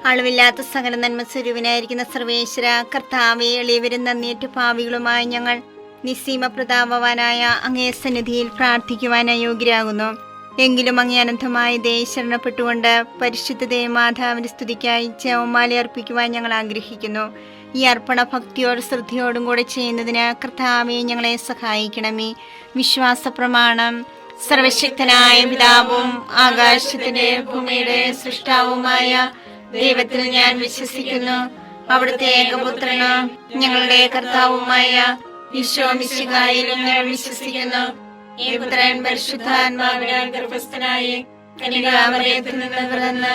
അളവില്ലാത്ത സകല നന്മ സ്വരൂപനായിരിക്കുന്ന സർവേശ്വര കർത്താവെ, എളിയവരും നന്ദിയേറ്റ പാപികളുമായി ഞങ്ങൾ നിസ്സീമ പ്രതാപവാനായ അങ്ങേ സന്നിധിയിൽ പ്രാർത്ഥിക്കുവാൻ അയോഗ്യരാകുന്നു. എങ്കിലും അങ്ങേ അനന്തമായ ദയ ശരണപ്പെട്ടുകൊണ്ട് പരിശുദ്ധ ദേവമാതാവിന്റെ സ്തുതിക്കായി ജപമാല അർപ്പിക്കുവാൻ ഞങ്ങൾ ആഗ്രഹിക്കുന്നു. ഈ അർപ്പണ ഭക്തിയോടും ശ്രദ്ധയോടും കൂടെ ചെയ്യുന്നതിന് കർത്താവെ ഞങ്ങളെ സഹായിക്കണമേ. വിശ്വാസ പ്രമാണം. സർവശക്തനായ പിതാവും ആകാശത്തിന്റെ ഭൂമിയുടെ സൃഷ്ടാവുമായ ദൈവത്തിൽ ഞാൻ വിശ്വസിക്കുന്നു. അവിടുത്തെ ഏകപുത്രന് ഞങ്ങളുടെ കർത്താവുമായ ഈശോ മിശിഹായിലും ഞാൻ വിശ്വസിക്കുന്നു. ഈ പുത്രൻ പരിശുദ്ധാത്മാവിനാൽ ഗർഭസ്ഥനായി കന്യകാമറിയത്തിൽ നിന്ന് പിറന്ന്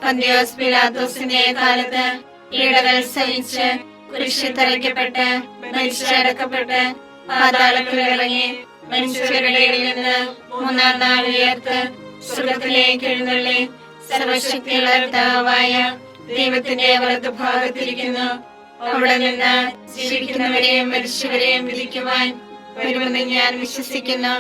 പന്തിയോസ് പിലാത്തോസിന്റെ കാലത്ത് പീഡകൾ സഹിച്ച് കുരിശിൽ തറയ്ക്കപ്പെട്ട് മരിച്ചടക്കപ്പെട്ട് പാതാളത്തിൽ ഇറങ്ങി മനുഷ്യരുടെ ഇടയിൽ നിന്ന് മൂന്നാം നാൾ ഉയർത്ത് സ്വർഗ്ഗത്തിലേക്ക് എഴുന്നള്ളി സർവശക്തിയുള്ള പിതാവായ ദൈവത്തിന്റെ വലതുഭാഗത്തിരിക്കുന്നു. അവിടെ നിന്ന് ജീവിക്കുന്നവരെയും മരിച്ചവരെയും വിധിക്കുവാൻ വരുമെന്ന് ഞാൻ വിശ്വസിക്കുന്നു.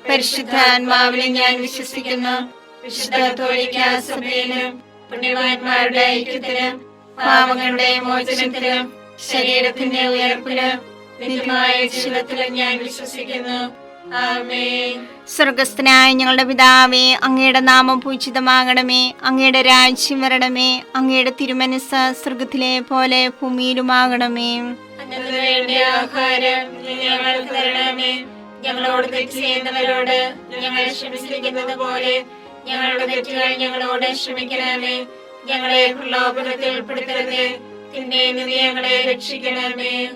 പരിശുദ്ധാത്മാവിനെ ഞാൻ വിശ്വസിക്കുന്നു. വിശുദ്ധ കത്തോലിക്കാ സഭയിലും പുണ്യവാന്മാരുടെ ഐക്യത്തിലും പാപങ്ങളുടെ മോചനത്തിലും ശരീരത്തിന്റെ ഉയർപ്പിലും നിത്യമായ ജീവിതത്തിലും ഞാൻ വിശ്വസിക്കുന്നു. ആമേൻ. സ്വർഗസ്ഥനായ ഞങ്ങളുടെ പിതാവേ, അങ്ങയുടെ നാമം പൂജിതമാകണമേ. അങ്ങയുടെ രാജ്യം വരണമേ. അങ്ങയുടെ തിരുമനസ്സ് സ്വർഗത്തിലെ പോലെ ഭൂമിയിലുമാകണമേ. വേണ്ട ആഹാരം ഞങ്ങൾക്ക് തരണമേ. ഞങ്ങളോട് തെറ്റ് ചെയ്യുന്നവരോട് ഞങ്ങൾ ക്ഷമിച്ചിരിക്കുന്നത് പോലെ ഞങ്ങളുടെ തെറ്റുകൾ ഞങ്ങളോട് ക്ഷമിക്കണമേ. ഞങ്ങളെ പ്രലോഭനത്തിൽ ഉൾപ്പെടുത്തരുതേ, തിന്മയിൽ ഞങ്ങളെ രക്ഷിക്കണമേ.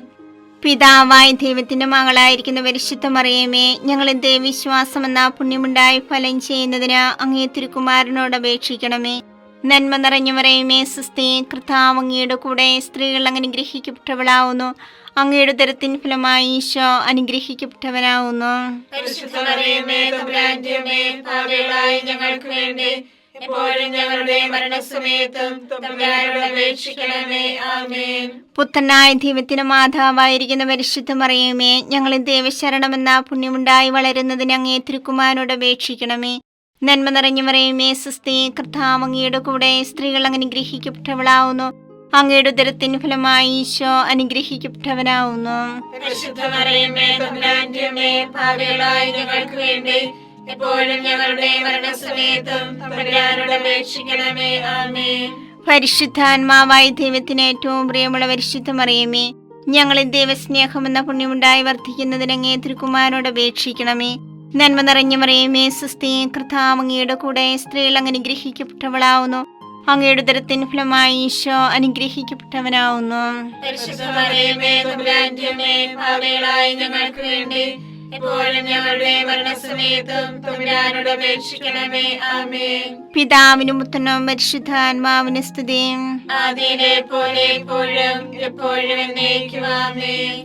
പിതാവായ ദൈവത്തിന്റെ മകളായിരിക്കുന്ന പരിശുദ്ധ മറിയമേ, ഞങ്ങളിൽ ദൈവവിശ്വാസം എന്ന പുണ്യമുണ്ടായി ഫലം ചെയ്യുന്നതിന് അങ്ങേ തിരുക്കുമാരനോട് അപേക്ഷിക്കണമേ. നന്മ നിറഞ്ഞു മറിയമേ, സ്വസ്തി, കർത്താവ് അങ്ങയുടെ കൂടെ സ്ത്രീകൾ അനുഗ്രഹിക്കപ്പെട്ടവളാവുന്നു. അങ്ങയുടെ ഉദരത്തിൻ ഫലമായി ഈശോ അനുഗ്രഹിക്കപ്പെട്ടവനാവുന്നു. പരിശുദ്ധ മറിയമേ, തമ്പുരാന്റെ അമ്മേ, പാപികളായ ഞങ്ങൾക്ക് വേണ്ടി എപ്പോഴും ഞങ്ങളുടെ മരണസമയത്തും തമ്പുരാനോട് അപേക്ഷിക്കണമേ. ആമേൻ. പുത്രനായ ദൈവത്തിന്റെ മാതാവായിരിക്കുന്ന പരിശുദ്ധ മറിയമേ, ഞങ്ങളിൽ ദൈവശരണമെന്ന പുണ്യമുണ്ടായി വളരുന്നതിന് അങ്ങേ തിരുക്കുമാരനോട് അപേക്ഷിക്കണമേ. നന്മ നിറഞ്ഞു മറിയമേ, സ്വസ്തി, കർത്താവ് അങ്ങയുടെ കൂടെ സ്ത്രീകൾ അനുഗ്രഹിക്കപ്പെട്ടവളാവുന്നു. അങ്ങയുടെ ഉദരത്തിൻ ഫലമായി ഈശോ അനുഗ്രഹിക്കപ്പെട്ടവനാവുന്നു. പരിശുദ്ധ മറിയമേ, തമ്പുരാന്റെ അമ്മേ, പാപികളായ ഞങ്ങൾക്ക് വേണ്ടി എപ്പോഴും ഞങ്ങളുടെ മരണസമയത്തും തമ്പുരാനോട് അപേക്ഷിക്കണമേ. ആമേൻ. പരിശുദ്ധാത്മാവായ ദൈവത്തിന് ഏറ്റവും പ്രിയമുള്ള പരിശുദ്ധ മറിയമേ, ഞങ്ങളിൽ ദൈവസ്നേഹമെന്ന പുണ്യമുണ്ടായി വർദ്ധിക്കുന്നതിന് അങ്ങേ തിരുക്കുമാരനോട് അപേക്ഷിക്കണമേ. നന്മ നിറഞ്ഞു മറിയമേ, സ്വസ്തി, കർത്താവ് അങ്ങയുടെ കൂടെ സ്ത്രീകൾ അനുഗ്രഹിക്കപ്പെട്ടവളാവുന്നു. അങ്ങയുടെ ഉദരത്തിൻ ഫലമായി ഈശോ അനുഗ്രഹിക്കപ്പെട്ടവനാവുന്നു. പരിശുദ്ധ മറിയമേ, തമ്പുരാന്റെ അമ്മേ, പാപികളായ ഞങ്ങൾക്ക് വേണ്ടി എപ്പോഴും ഞങ്ങളുടെ മരണസമയത്തും തമ്പുരാനോട് അപേക്ഷിക്കണമേ. ആമേൻ. പിതാവിനും പുത്രനും പരിശുദ്ധാത്മാവിനും സ്തുതി. ആദിയിലെ പോലെ എപ്പോഴും എപ്പോഴും എന്നേക്കും. ആമേൻ.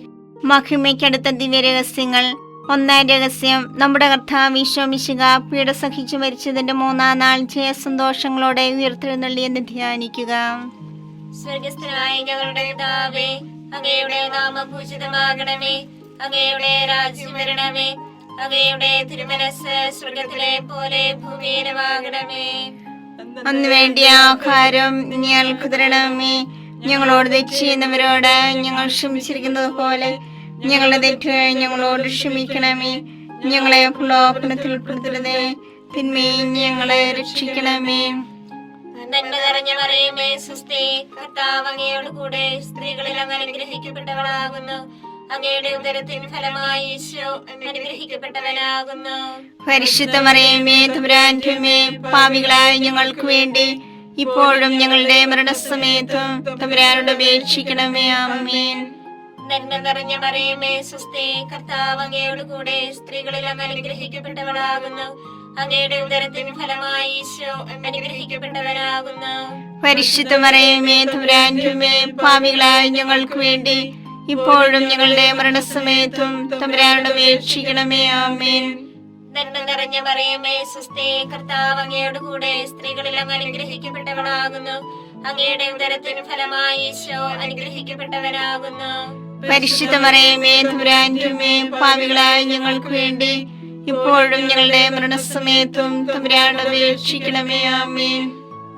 മഹിമയ്ക്കടുത്ത ദിവ്യരഹസ്യങ്ങൾ. ഒന്നാം രഹസ്യം, നമ്മുടെ കർത്താവ് ഈശോ മിശിഹാ പീഡ സഹിച്ചു മരിച്ചതിന്റെ മൂന്നാം നാൾ ജയസന്തോഷങ്ങളോടെ ഉയർത്തെഴുന്നള്ളിയെന്ന് ധ്യാനിക്കുക. സ്വർഗസ്ഥനായ ഞങ്ങളുടെ പിതാവേ, അങ്ങയുടെ നാമം പൂജിതമാകണമേ. അങ്ങയുടെ രാജ്യം വരണമേ. അങ്ങയുടെ തിരുമനസ്സ് സ്വർഗത്തിലെ പോലെ ഭൂമിയിലുമാകണമേ. അന്ന് വേണ്ടിയ ആഹാരം ഞങ്ങൾക്ക് തരണമേ. ഞങ്ങളോട് തെറ്റ് ചെയ്യുന്നവരോട് ഞങ്ങൾ ക്ഷമിച്ചിരിക്കുന്നത് പോലെ ഞങ്ങളുടെ തെറ്റുകൾ ഞങ്ങളോട് ക്ഷമിക്കണമേ. ഞങ്ങളെ പ്രലോഭനത്തിൽ ഉൾപ്പെടുത്തരുതേ, തിന്മയിൽ ഞങ്ങളെ രക്ഷിക്കണമേ. നന്മ നിറഞ്ഞ മറിയമേ, സ്വസ്തി, കർത്താവ് അങ്ങയോട് കൂടെ സ്ത്രീകളിൽ അങ്ങ് അനുഗ്രഹിക്കപ്പെട്ടവളാകുന്നു. അങ്ങയുടെ ഉദരത്തിൻ ഫലമായി ഈശോ അനുഗ്രഹിക്കപ്പെട്ടവനാകുന്നു. പരിശുദ്ധ മറിയമേ, തമ്പുരാന്റെ അമ്മേ, പാപികളായ ഞങ്ങൾക്ക് വേണ്ടി ഇപ്പോഴും ഞങ്ങളുടെ മരണസമയത്തും തമ്പുരാനോട് അപേക്ഷിക്കണമേ. ആമേൻ. നന്മ നിറഞ്ഞ മറിയമേ, സ്വസ്തി, കർത്താവ് അങ്ങയോട് കൂടെ സ്ത്രീകളിൽ അങ്ങ് അനുഗ്രഹിക്കപ്പെട്ടവളാകുന്നു. അങ്ങയുടെ ഉദരത്തിൻ ഫലമായി ഈശോ അനുഗ്രഹിക്കപ്പെട്ടവനാകുന്നു. പരിശുദ്ധ മറിയമേ, തമ്പുരാന്റെ അമ്മേ, പാപികളായ ഞങ്ങൾക്ക് വേണ്ടി ഇപ്പോഴും ഞങ്ങളുടെ മരണസമയത്തും തമ്പുരാനോട് അപേക്ഷിക്കണമേ. ആമേൻ. നന്മ നിറഞ്ഞ മറിയമേ, സ്വസ്തി, കർത്താവ് അങ്ങയോട് കൂടെ സ്ത്രീകളിൽ അങ്ങ് അനുഗ്രഹിക്കപ്പെട്ടവളാകുന്നു. അങ്ങയുടെ ഉദരത്തിന് ഫലമായി ഈശോ അനുഗ്രഹിക്കപ്പെട്ടവനാകുന്നു. പരിശുദ്ധ മറിയമേ, തമ്പുരാന്റെ അമ്മേ, പാപികളായ ഞങ്ങൾക്ക് വേണ്ടി ഇപ്പോഴും ഞങ്ങളുടെ മരണസമയത്തും തമ്പുരാനോട് അപേക്ഷിക്കണമേ. ആമേൻ.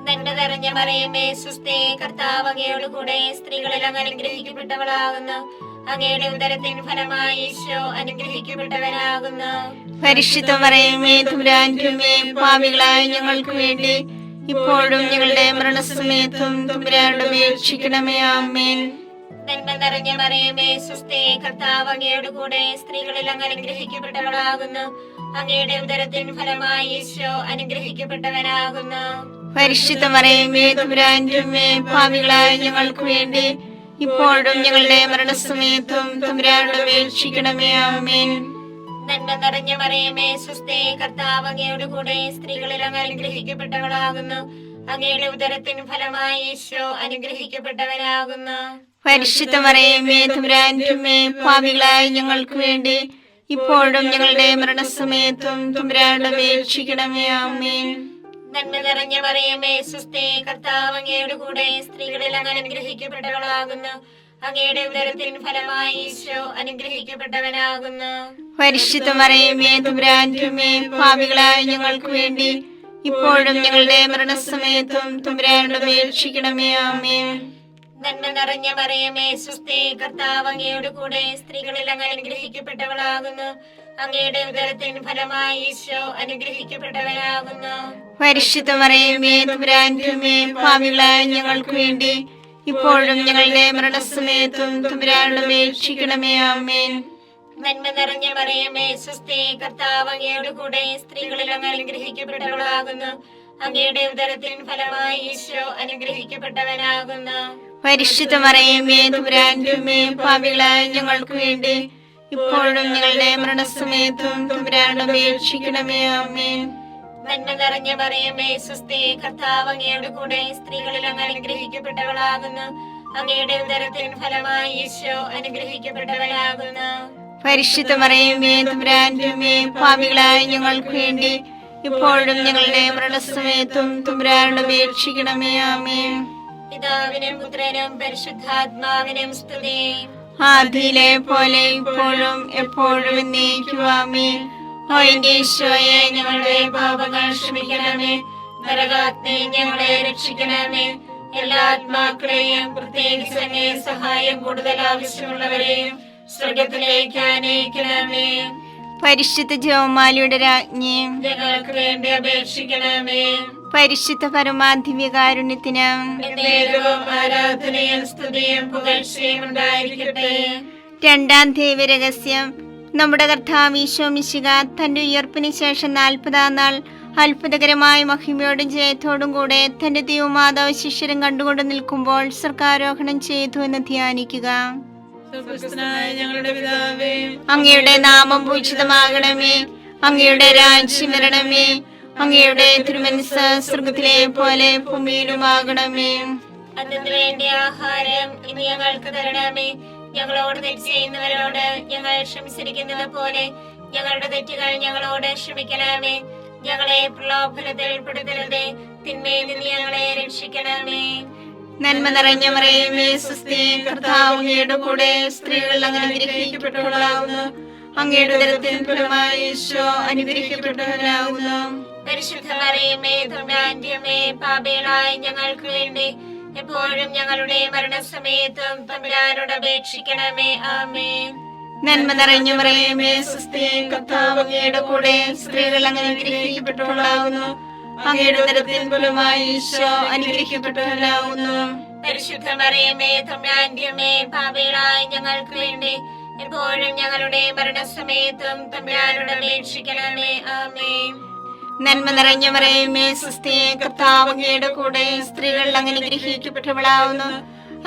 നന്മ നിറഞ്ഞ മറിയമേ സുസ്ഥി, കർത്താവ് അങ്ങയോട് കൂടെ സ്ത്രീകളിൽ അങ്ങ് അനുഗ്രഹിക്കപ്പെട്ടവളാകുന്നു. അങ്ങയുടെ ഉദരത്തിൻ ഫലമായി ഈശോ അനുഗ്രഹിക്കപ്പെട്ടവനാകുന്നു. പരിശുദ്ധ മറിയമേ തമ്പുരാന്റെ അമ്മേ, പാപികളായ ഞങ്ങൾക്ക് വേണ്ടി ഇപ്പോഴും ഞങ്ങളുടെ മരണസമയത്തും തമ്പുരാനോട് അപേക്ഷിക്കണമേ. ആമേൻ. നന്മ നിറഞ്ഞ മറിയമേ സുസ്ഥി, കർത്താവ് അങ്ങയോട് കൂടെ സ്ത്രീകളിൽ അങ്ങ് അനുഗ്രഹിക്കപ്പെട്ടവളാകുന്നു. അങ്ങയുടെ ഉദരത്തിൻ ഫലമായി ഈശോ അനുഗ്രഹിക്കപ്പെട്ടവനാകുന്നു. പരിശുദ്ധ മറിയമേ തമ്പുരാന്റെ അമ്മേ, പാപികളായ ഞങ്ങൾക്ക് വേണ്ടി ഇപ്പോഴും ഞങ്ങളുടെ മരണസമയത്തും തമ്പുരാനോട് അപേക്ഷിക്കണമേ. ആമേൻ. നന്മ നിറഞ്ഞ മറിയമേ സുസ്ഥി, കർത്താവ് അങ്ങയോട് കൂടെ സ്ത്രീകളിൽ അങ്ങ് അനുഗ്രഹിക്കപ്പെട്ടവളാകുന്നു. അങ്ങയുടെ ഉദരത്തിൻ ഫലമായി ഈശോ അനുഗ്രഹിക്കപ്പെട്ടവനാകുന്നു. പരിശുദ്ധ മറിയമേ തമ്പുരാന്റെ അമ്മേ, പാപികളായ ഞങ്ങൾക്ക് വേണ്ടി ഇപ്പോഴും ഞങ്ങളുടെ മരണസമയത്തും തമ്പുരാനോട് അപേക്ഷിക്കണമേ. ആമേൻ. നന്മ നിറഞ്ഞ മറിയമേ സുസ്ഥി, കർത്താവ് അങ്ങയോട് കൂടെ സ്ത്രീകളിൽ അങ്ങ് അനുഗ്രഹിക്കപ്പെട്ടവളാകുന്നു. അങ്ങയുടെ ഉദരത്തിൻ ഫലമായി ഈശോ അനുഗ്രഹിക്കപ്പെട്ടവനാകുന്നു. പരിശുദ്ധ മറിയമേ തമ്പുരാന്റെ അമ്മേ, പാപികളായ ഞങ്ങൾക്ക് വേണ്ടി ഇപ്പോഴും ഞങ്ങളുടെ മരണസമയത്തും തമ്പുരാനോട് അപേക്ഷിക്കണമേ. ആമേൻ. നന്മ നിറഞ്ഞ മറിയമേ സുസ്ഥി, കർത്താവ് അങ്ങയോട് കൂടെ സ്ത്രീകളിൽ അങ്ങ് അനുഗ്രഹിക്കപ്പെട്ടവളാകുന്നു. അങ്ങയുടെ ഉദരത്തിൻ ഫലമായി ഈശോ അനുഗ്രഹിക്കപ്പെട്ടവനാകുന്നു. പരിശുദ്ധ മറിയമേ തമ്പുരാന്റെ അമ്മേ, പാപികളായ ഞങ്ങൾക്ക് വേണ്ടി ഇപ്പോഴും ഞങ്ങളുടെ മരണസമയത്തും തമ്പുരാനോട് അപേക്ഷിക്കണമേ. ആമേൻ. നന്മ നിറഞ്ഞ മറിയമേ സുസ്ഥി, കർത്താവ് അങ്ങയോട് കൂടെ സ്ത്രീകളിൽ അങ്ങ് അനുഗ്രഹിക്കപ്പെട്ടവളാകുന്നു. അങ്ങയുടെ ഉദരത്തിൻ ഫലമായി ഈശോ അനുഗ്രഹിക്കപ്പെട്ടവനാകുന്നു. പരിശുദ്ധ മറിയമേ തമ്പുരാന്റെ അമ്മേ, പാപികളായ ഞങ്ങൾക്ക് വേണ്ടി ഇപ്പോഴും ഞങ്ങളുടെ മരണസമയത്തും തമ്പുരാനോട് അപേക്ഷിക്കണമേ. ആമേൻ. നന്മ നിറഞ്ഞ മറിയമേ സുസ്ഥി, കർത്താവ് അങ്ങയോട് കൂടെ സ്ത്രീകളിൽ അങ്ങ് അനുഗ്രഹിക്കപ്പെട്ടവളാകുന്നു. അങ്ങയുടെ ഉദരത്തിൻ ഫലമായി ഈശോ അനുഗ്രഹിക്കപ്പെട്ടവനാകുന്നു. പരിശുദ്ധ മറിയമേ തമ്പുരാന്റെ അമ്മേ, പാപികളായ ഞങ്ങൾക്ക് വേണ്ടി ഇപ്പോഴും ഞങ്ങളുടെ മരണസമയത്തും തമ്പുരാനോട് അപേക്ഷിക്കണമേ. ആമേൻ. പിതാവിനും പുത്രനും പരിശുദ്ധാത്മാവിനും സ്തുതി. ആദിയിലെ പോലെ ഇപ്പോഴും എപ്പോഴും എന്നേക്കും. ആമേൻ. ഓ എന്റെ ഈശോയെ, ഞങ്ങളുടെ പാപങ്ങൾ ക്ഷമിക്കണമേ. നരകാഗ്നി ഞങ്ങളെ രക്ഷിക്കണമേ. എല്ലാ ആത്മാക്കളെയും പ്രത്യേകിച്ച് അങ്ങേ സഹായം കൂടുതൽ ആവശ്യമുള്ളവരെയും സ്വർഗത്തിലേക്ക് ആനയിക്കണമേ. പരിശുദ്ധ ജപമാലയുടെ രാജ്ഞി, ഞങ്ങൾക്ക് വേണ്ടി അപേക്ഷിക്കണമേ. പരിശുദ്ധ പരമാധിവ്യകാരുണ്യത്തിന് എന്നേരവും ആരാധനയും സ്തുതിയും പുകഴ്ചയും ഉണ്ടായിരിക്കട്ടെ. രണ്ടാം ദൈവരഹസ്യം. നമ്മുടെ കർത്താവ് ഈശോ മിശിഹ തന്റെ ഉയർപ്പിന് ശേഷം 40-ാം നാൾ അത്ഭുതകരമായ മഹിമയോടും ജയത്തോടും കൂടെ തന്റെ ദൈവമാതാവ് ശിഷ്യരും കണ്ടുകൊണ്ട് നിൽക്കുമ്പോൾ സ്വർഗ്ഗാരോഹണം ചെയ്തു എന്ന് ധ്യാനിക്കുക. ഞങ്ങളുടെ പിതാവേ, അങ്ങയുടെ നാമം പൂജിതമാകണമേ. അങ്ങയുടെ രാജ്യം വരണമേ. അങ്ങയുടെ തിരുമനസ്സ് സ്വർഗ്ഗത്തിലെ പോലെ ഭൂമിയിലുമാകണമേ. അതിനു വേണ്ടി ആഹാരം ഇനി ഞങ്ങൾക്ക് തരണമേ. ഞങ്ങളോട് തെറ്റ് ചെയ്യുന്നവരോട് ഞങ്ങൾ ക്ഷമിച്ചിരിക്കുന്നത് പോലെ ഞങ്ങളുടെ തെറ്റുകൾ ഞങ്ങളോട് ക്ഷമിക്കണമേ. ഞങ്ങളെ പ്രലോഭനത്തിൽ ഉൾപ്പെടുത്തരുതേ, തിന്മയിൽ നിന്ന് ഞങ്ങളെ രക്ഷിക്കണമേ. നന്മ നിറഞ്ഞ മറിയമേ സുസ്ഥി, കർത്താവ് അങ്ങയുടെ കൂടെ സ്ത്രീകൾ അങ്ങ് അനുഗ്രഹിക്കപ്പെട്ടവളാകുന്നു. അങ്ങയുടെ ഉദരത്തിൻ ഫലമായി ഈശോ അനുഗ്രഹിക്കപ്പെട്ടവനാകുന്നു. പരിശുദ്ധ മറിയമേ തമ്പുരാന്റെ അമ്മേ, പാപികളായ ഞങ്ങൾക്ക് വേണ്ടി എപ്പോഴും ഞങ്ങളുടെ മരണസമയത്തും തമ്പുരാനോട് അപേക്ഷിക്കണമേ. ആമേൻ. നന്മ നിറഞ്ഞ മറിയമേ സുസ്ഥി, കർത്താവ് അങ്ങയുടെ കൂടെ സ്ത്രീകൾ അങ്ങ് അനുഗ്രഹിക്കപ്പെട്ടവളാകുന്നു. അങ്ങയുടെ ഉദരത്തിൻ ഫലമായി ഈശോ അനുഗ്രഹിക്കപ്പെട്ടവനാകുന്നു. പരിശുദ്ധ മറിയമേ തമ്പുരാന്റെ അമ്മേ, പാപികളായ ഞങ്ങൾക്ക് വേണ്ടി എപ്പോഴും ഞങ്ങളുടെ മരണസമയത്തും തമ്പുരാനോട് അപേക്ഷിക്കണമേ. ആമേൻ. നന്മ നിറഞ്ഞ മറിയമേ സുസ്ഥി, കർത്താവ് അങ്ങയുടെ കൂടെ സ്ത്രീകൾ അങ്ങ് അനുഗ്രഹിക്കപ്പെട്ടവളാകുന്നു.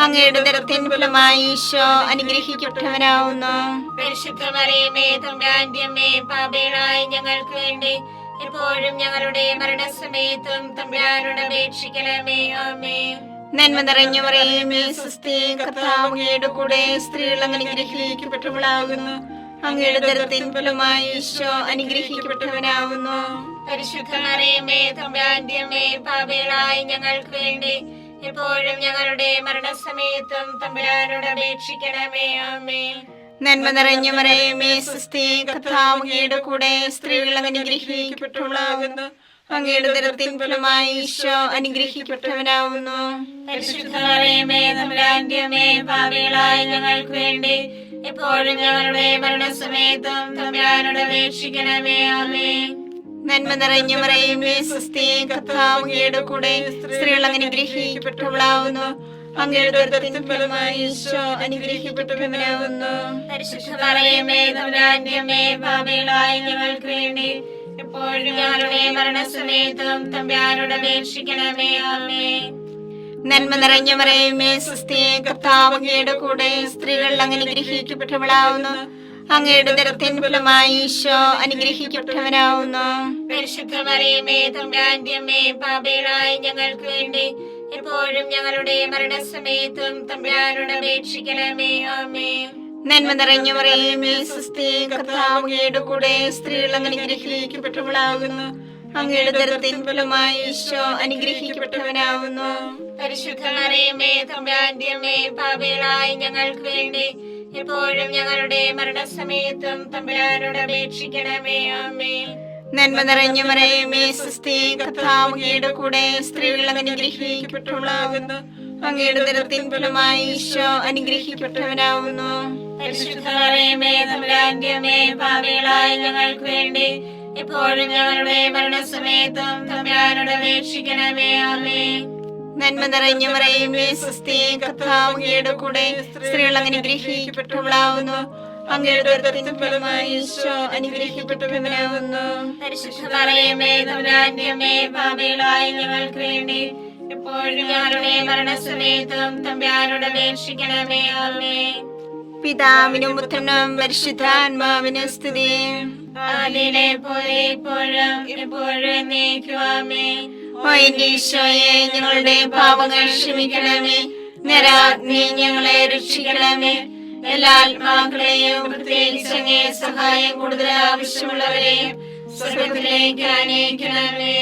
അങ്ങയുടെ ഉദരത്തിൻ ഫലമായി ഈശോ അനുഗ്രഹിക്കപ്പെട്ടവനാകുന്നു. പരിശുദ്ധ മറിയമേ തമ്പുരാന്റെ അമ്മേ, പാപികളായ ഞങ്ങൾക്ക് വേണ്ടി എപ്പോഴും ഞങ്ങളുടെ മരണസമയത്തും തമ്പുരാനോട് അപേക്ഷിക്കണമേ. ആമേൻ. നന്മ നിറഞ്ഞ മറിയമേ സുസ്ഥി, കർത്താവ് അങ്ങയുടെ കൂടെ സ്ത്രീകൾ അങ്ങ് അനുഗ്രഹിക്കപ്പെട്ടവളാകുന്നു. അങ്ങയുടെ ഉദരത്തിൻ ഫലമായി ഈശോ അനുഗ്രഹിക്കപ്പെട്ടവനാകുന്നു. പരിശുദ്ധ മറിയമേ തമ്പുരാന്റെ അമ്മേ, പാപികളായ ഞങ്ങൾക്ക് വേണ്ടി എപ്പോഴും ഞങ്ങളുടെ മരണസമയത്തും തമ്പുരാനോട് അപേക്ഷിക്കണമേ. ആമേൻ. നന്മ നിറഞ്ഞ മറിയമേ സുസ്ഥി, കർത്താവ് അങ്ങയുടെ കൂടെ സ്ത്രീകൾ അങ്ങ് അനുഗ്രഹിക്കപ്പെട്ടവളാകുന്നു. അങ്ങയുടെ ഉദരത്തിൻ ഫലമായി ഈശോ അനുഗ്രഹിക്കപ്പെട്ടവനാവുന്നു. പരിശുദ്ധ മറിയമേ തമ്പുരാന്റെ അമ്മേ, പാപികളായ ഞങ്ങൾക്ക് വേണ്ടി എപ്പോഴും ഞങ്ങളുടെ മരണസമയത്തും തമ്പുരാനോട് അപേക്ഷിക്കണമേ. ആമേൻ. നന്മ നിറഞ്ഞ മറിയമേ സ്വസ്തി, കർത്താവ് അങ്ങയുടെ കൂടെ, സ്ത്രീകൾ അനുഗ്രഹിക്കപ്പെട്ടവളാവുന്നു. അങ്ങയുടെ ഉദരത്തിൻ ഫലമായി ഈശോ അനുഗ്രഹിക്കപ്പെട്ടവനാവുന്നു. പരിശുദ്ധ മറിയമേ തമ്പുരാന്റെ അമ്മേ, പാപികളായ ഞങ്ങൾക്ക് വേണ്ടി എപ്പോഴും ഞങ്ങളുടെ മരണസമയത്തും തമ്പുരാനോട് അപേക്ഷിക്കണമേ. ആമേൻ. നന്മ നിറഞ്ഞ മറിയമേ സ്വസ്തി, കർത്താവ് അങ്ങയുടെ കൂടെ, സ്ത്രീകൾ അനുഗ്രഹിക്കപ്പെട്ടവളാവുന്നു. അങ്ങയുടെ ഉദരത്തിൻ ഫലമായി ഈശോ അനുഗ്രഹിക്കപ്പെട്ടവനാവുന്നു. പരിശുദ്ധ മറിയമേ തമ്പുരാന്റെ അമ്മേ, പാപികളായ ഞങ്ങൾക്ക് വേണ്ടി എപ്പോഴും ഞങ്ങളുടെ മരണസമയത്തും തമ്പുരാനോട് അപേക്ഷിക്കണമേ. ആമേൻ. നന്മ നിറഞ്ഞ മറിയമേ സ്വസ്തി, കർത്താവ് അങ്ങയുടെ കൂടെ, സ്ത്രീകൾ അനുഗ്രഹിക്കപ്പെട്ടവളാവുന്നു. അങ്ങയുടെ ഉദരത്തിൻ ഫലമായി ഈശോ അനുഗ്രഹിക്കപ്പെട്ടവനാവുന്നു. പരിശുദ്ധ മറിയമേ തമ്പുരാന്റെ അമ്മേ, പാപികളായ ഞങ്ങൾക്ക് വേണ്ടി എപ്പോഴും ഞങ്ങളുടെ മരണസമയത്തും തമ്പുരാനോട് അപേക്ഷിക്കണമേ. ആമേൻ. നന്മ നിറഞ്ഞ മറിയമേ സ്വസ്തി, കർത്താവ് അങ്ങയുടെ കൂടെ, സ്ത്രീകൾ അനുഗ്രഹിക്കപ്പെട്ടവളാവുന്നു. അങ്ങയുടെ ഉദരത്തിൻ ഫലമായി ഈശോ അനുഗ്രഹിക്കപ്പെട്ടവനാവുന്നു. പരിശുദ്ധ മറിയമേ തമ്പുരാന്റെ അമ്മേ, പാപികളായ ഞങ്ങൾക്ക് വേണ്ടി എപ്പോഴും ഞങ്ങളുടെ മരണസമയത്തും തമ്പുരാനോട് അപേക്ഷിക്കണമേ. ആമേൻ. നന്മ നിറഞ്ഞ മറിയമേ സ്വസ്തി, കർത്താവ് അങ്ങയുടെ കൂടെ, സ്ത്രീകൾ അനുഗ്രഹിക്കപ്പെട്ടവളാവുന്നു. അങ്ങയുടെ ഉദരത്തിൻ ഫലമായി ഈശോ അനുഗ്രഹിക്കപ്പെട്ടവനാവുന്നു. പരിശുദ്ധ മറിയമേ തമ്പുരാന്റെ അമ്മേ, പാപികളായ ഞങ്ങൾക്ക് വേണ്ടി എപ്പോഴും ഞങ്ങളുടെ മരണസമയത്തും തമ്പുരാനോട് അപേക്ഷിക്കണമേ. ആമേൻ. പിതാവിനും പുത്രനും പരിശുദ്ധാത്മാവിനും സ്തുതി. ആദിയിലെ പോലെ ഇപ്പോഴും എപ്പോഴും എന്നേക്കും. ആമേൻ. ഓ എന്റെ ഈശോയെ, ഞങ്ങളുടെ പാപങ്ങൾ ക്ഷമിക്കണമേ. നരാഗ്നി ഞങ്ങളെ രക്ഷിക്കണമേ. എല്ലാ ആത്മാക്കളെയും, പ്രത്യേകിച്ച് അങ്ങേ സഹായം കൂടുതൽ ആവശ്യമുള്ളവരെയും സ്വർഗ്ഗത്തിലേക്ക് ആനയിക്കണമേ.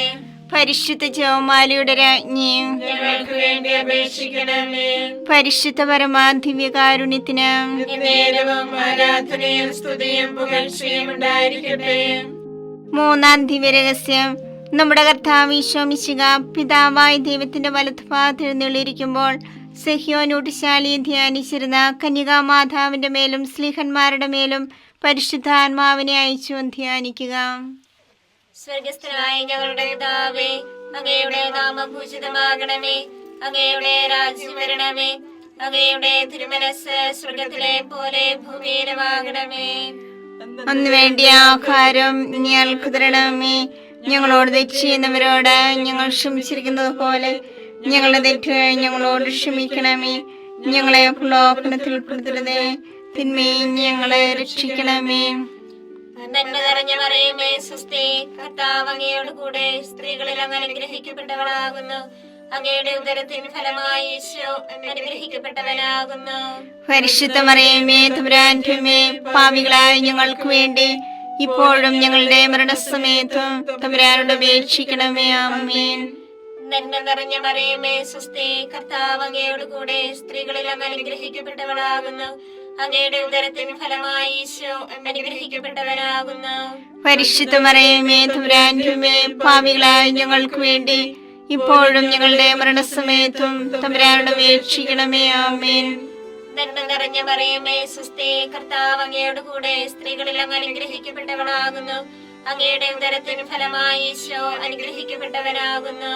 പരിശുദ്ധ ജപമാലയുടെ രാജ്ഞിയും ഞങ്ങൾക്ക് വേണ്ടി അപേക്ഷിക്കണമേ. പരിശുദ്ധ പരമാധിവ്യകാരുണ്യത്തിന് നേരവും ആരാധനയും സ്തുതിയും പുകഴ്ചയും ഉണ്ടായിരിക്കട്ടെ. മൂന്നാം ദിവ്യരഹസ്യം. നമ്മുടെ കർത്താവ് ഈശോ മിശിഹ പിതാവായ ദൈവത്തിന്റെ വലത്തുഭാഗത്ത് എഴുന്നള്ളിയിരിക്കുമ്പോൾ സഹ്യോനൂട്ടുശാലിയെ ധ്യാനിച്ചിരുന്ന കന്യകാമാതാവിന്റെ മേലും സ്ലീഹന്മാരുടെ മേലും പരിശുദ്ധാത്മാവിനെ അയച്ചു ധ്യാനിക്കുക. സ്വർഗസ്ഥനായ ഞങ്ങളുടെ പിതാവേ, അങ്ങയുടെ നാമം പൂജിതമാകണമേ. അങ്ങയുടെ രാജ്യം വരണമേ. അങ്ങയുടെ തിരുമനസ്സ് സ്വർഗത്തിലെ പോലെ ഭൂമിയിലുമാകണമേ. അന്ന് വേണ്ടിയ ആഹാരം ഞങ്ങൾക്ക് തരണമേ. ഞങ്ങളോട് തെറ്റ് ചെയ്യുന്നവരോട് ഞങ്ങൾ ക്ഷമിച്ചിരിക്കുന്നത് പോലെ ഞങ്ങളുടെ തെറ്റുകൾ ഞങ്ങളോട് ക്ഷമിക്കണമേ. ഞങ്ങളെ പ്രലോഭനത്തിൽ ഉൾപ്പെടുത്തരുതേ, തിന്മയിൽ ഞങ്ങളെ രക്ഷിക്കണമേ. നന്മ നിറഞ്ഞ മറിയമേ സ്വസ്തി, കർത്താവ് അങ്ങയോട് കൂടെ, സ്ത്രീകളിൽ അങ്ങ് അനുഗ്രഹിക്കപ്പെട്ടവളാകുന്നു. അങ്ങയുടെ ഉദരത്തിൻ ഫലമായി ഈശോ അനുഗ്രഹിക്കപ്പെട്ടവനാകുന്നു. പരിശുദ്ധ മറിയമേ തമ്പുരാന്റെ അമ്മേ, പാപികളായ ഞങ്ങൾക്ക് വേണ്ടി ഇപ്പോഴും ഞങ്ങളുടെ മരണസമയത്തും തമ്പുരാനോട് അപേക്ഷിക്കണമേ. ആമേൻ. നന്മ നിറഞ്ഞ മറിയമേ സ്വസ്തി, കർത്താവ് അങ്ങയോട് കൂടെ, സ്ത്രീകളിൽ അങ്ങ് അനുഗ്രഹിക്കപ്പെട്ടവളാകുന്നു. അങ്ങയുടെ ഉദരത്തിൻ ഫലമായി ഈശോ അനുഗ്രഹിക്കപ്പെട്ടവനാകുന്നു. പരിശുദ്ധ മറിയമേ തമ്പുരാന്റെ അമ്മേ, പാപികളായ ഞങ്ങൾക്ക് വേണ്ടി ഇപ്പോഴും ഞങ്ങളുടെ മരണസമയത്തും തമ്പുരാനോട് അപേക്ഷിക്കണമേ. ആമേൻ. നന്മ നിറഞ്ഞ മറിയമേ സ്വസ്തി, കർത്താവ് അങ്ങയോട് കൂടെ, സ്ത്രീകളിൽ അങ്ങ് അനുഗ്രഹിക്കപ്പെട്ടവളാകുന്നു. അങ്ങയുടെ ഉദരത്തിൻ ഫലമായി ഈശോ അനുഗ്രഹിക്കപ്പെട്ടവനാകുന്നു.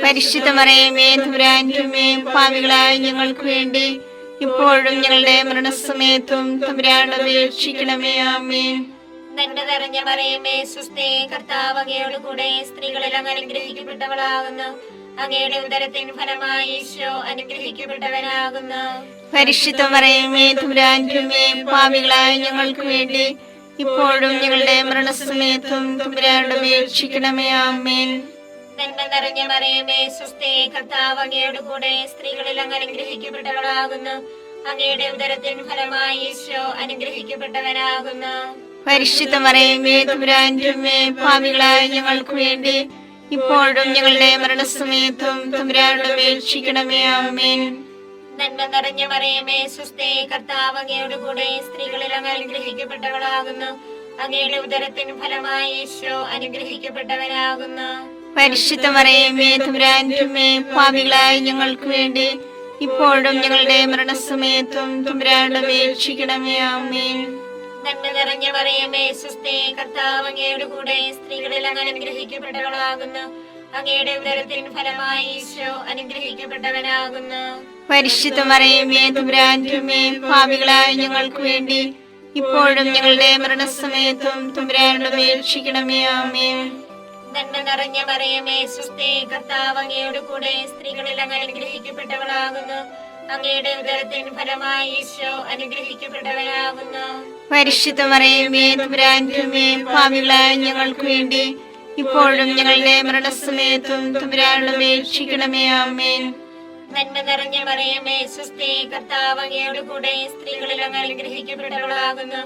പരിശുദ്ധ മറിയമേ തമ്പുരാന്റെ അമ്മേ, പാപികളായ ഞങ്ങൾക്ക് വേണ്ടി ഇപ്പോഴും ഞങ്ങളുടെ മരണസമയത്തും തമ്പുരാനോട് അപേക്ഷിക്കണമേ. ആമേൻ. നന്മ നിറഞ്ഞ മറിയമേ സ്വസ്തി, കർത്താവ് അങ്ങയോട് കൂടെ, സ്ത്രീകളിൽ അങ്ങ് അനുഗ്രഹിക്കപ്പെട്ടവളാകുന്നു. അങ്ങയുടെ ഉദരത്തിൻ ഫലമായി ഈശോ അനുഗ്രഹിക്കപ്പെട്ടവനാകുന്നു. പരിശുദ്ധ മറിയമേ തമ്പുരാന്റെ അമ്മേ, പാപികളായ ഞങ്ങൾക്ക് വേണ്ടി ഇപ്പോഴും ഞങ്ങളുടെ മരണസമയത്തും തമ്പുരാനോട് അപേക്ഷിക്കണമേ. ആമേൻ. നന്മ നിറഞ്ഞ മറിയമേ സ്വസ്തി, കർത്താവ് അങ്ങയോട് കൂടെ, സ്ത്രീകളിൽ അങ്ങ് അനുഗ്രഹിക്കപ്പെട്ടവളാകുന്നു. അങ്ങയുടെ ഉദരത്തിൻ ഫലമായി ഈശോ അനുഗ്രഹിക്കപ്പെട്ടവനാകുന്നു. പരിശുദ്ധ മറിയമേ തമ്പുരാന്റെ അമ്മേ, പാപികളായ ഞങ്ങൾക്ക് വേണ്ടി ഇപ്പോഴും ഞങ്ങളുടെ മരണസമയത്തും തമ്പുരാനോട് അപേക്ഷിക്കണമേ. ആമേൻ. നന്മ നിറഞ്ഞ മറിയമേ സ്വസ്തി, കർത്താവ് അങ്ങയോട് കൂടെ, സ്ത്രീകളിൽ അങ്ങ് അനുഗ്രഹിക്കപ്പെട്ടവളാകുന്നു. അങ്ങയുടെ ഉദരത്തിൻ ഫലമായി ഈശോ അനുഗ്രഹിക്കപ്പെട്ടവനാകുന്നു. പരിശുദ്ധ മറിയമേ തമ്പുരാന്റെ അമ്മേ, പാപികളായ ഞങ്ങൾക്ക് വേണ്ടി ഇപ്പോഴും ഞങ്ങളുടെ മരണസമയത്തും തമ്പുരാനോട് അപേക്ഷിക്കണമേ. ആമേൻ. നന്മ നിറഞ്ഞ മറിയമേ സ്വസ്തി, കർത്താവ് അങ്ങയുടെ കൂടെ സ്ത്രീകളിൽ അങ്ങ് അനുഗ്രഹിക്കപ്പെട്ടവളാകുന്നു. അങ്ങയുടെ ഉദരത്തിൻ ഫലമായി ഈശോ അനുഗ്രഹിക്കപ്പെട്ടവനാകുന്നു. പരിശുദ്ധ മറിയമേ തമ്പുരാന്റെ അമ്മേ, പാപികളായ ഞങ്ങൾക്ക് വേണ്ടി ഇപ്പോഴും ഞങ്ങളുടെ മരണസമയത്തും തമ്പുരാനോട് അപേക്ഷിക്കണമേ. ആമേൻ. നന്മ നിറഞ്ഞ മറിയമേ സ്വസ്തി, കർത്താവ് അങ്ങയുടെ കൂടെ സ്ത്രീകളിൽ അങ്ങ് അനുഗ്രഹിക്കപ്പെട്ടവളാകുന്നു. അങ്ങയുടെ ഉദരത്തിൻ ഫലമായി ഈശോ അനുഗ്രഹിക്കപ്പെട്ടവനാകുന്നു. പരിശുദ്ധ മറിയമേ തമ്പുരാന്റെ അമ്മേ, പാപികളായ ഞങ്ങൾക്ക് വേണ്ടി ഇപ്പോഴും ഞങ്ങളുടെ മരണസമയത്തും തമ്പുരാനോട് അപേക്ഷിക്കണമേ. ആമേൻ. നന്മ നിറഞ്ഞ മറിയമേ സ്വസ്തി, കർത്താവ് അങ്ങയുടെ കൂടെ സ്ത്രീകളിൽ അങ്ങ് അനുഗ്രഹിക്കപ്പെട്ടവളാകുന്നു.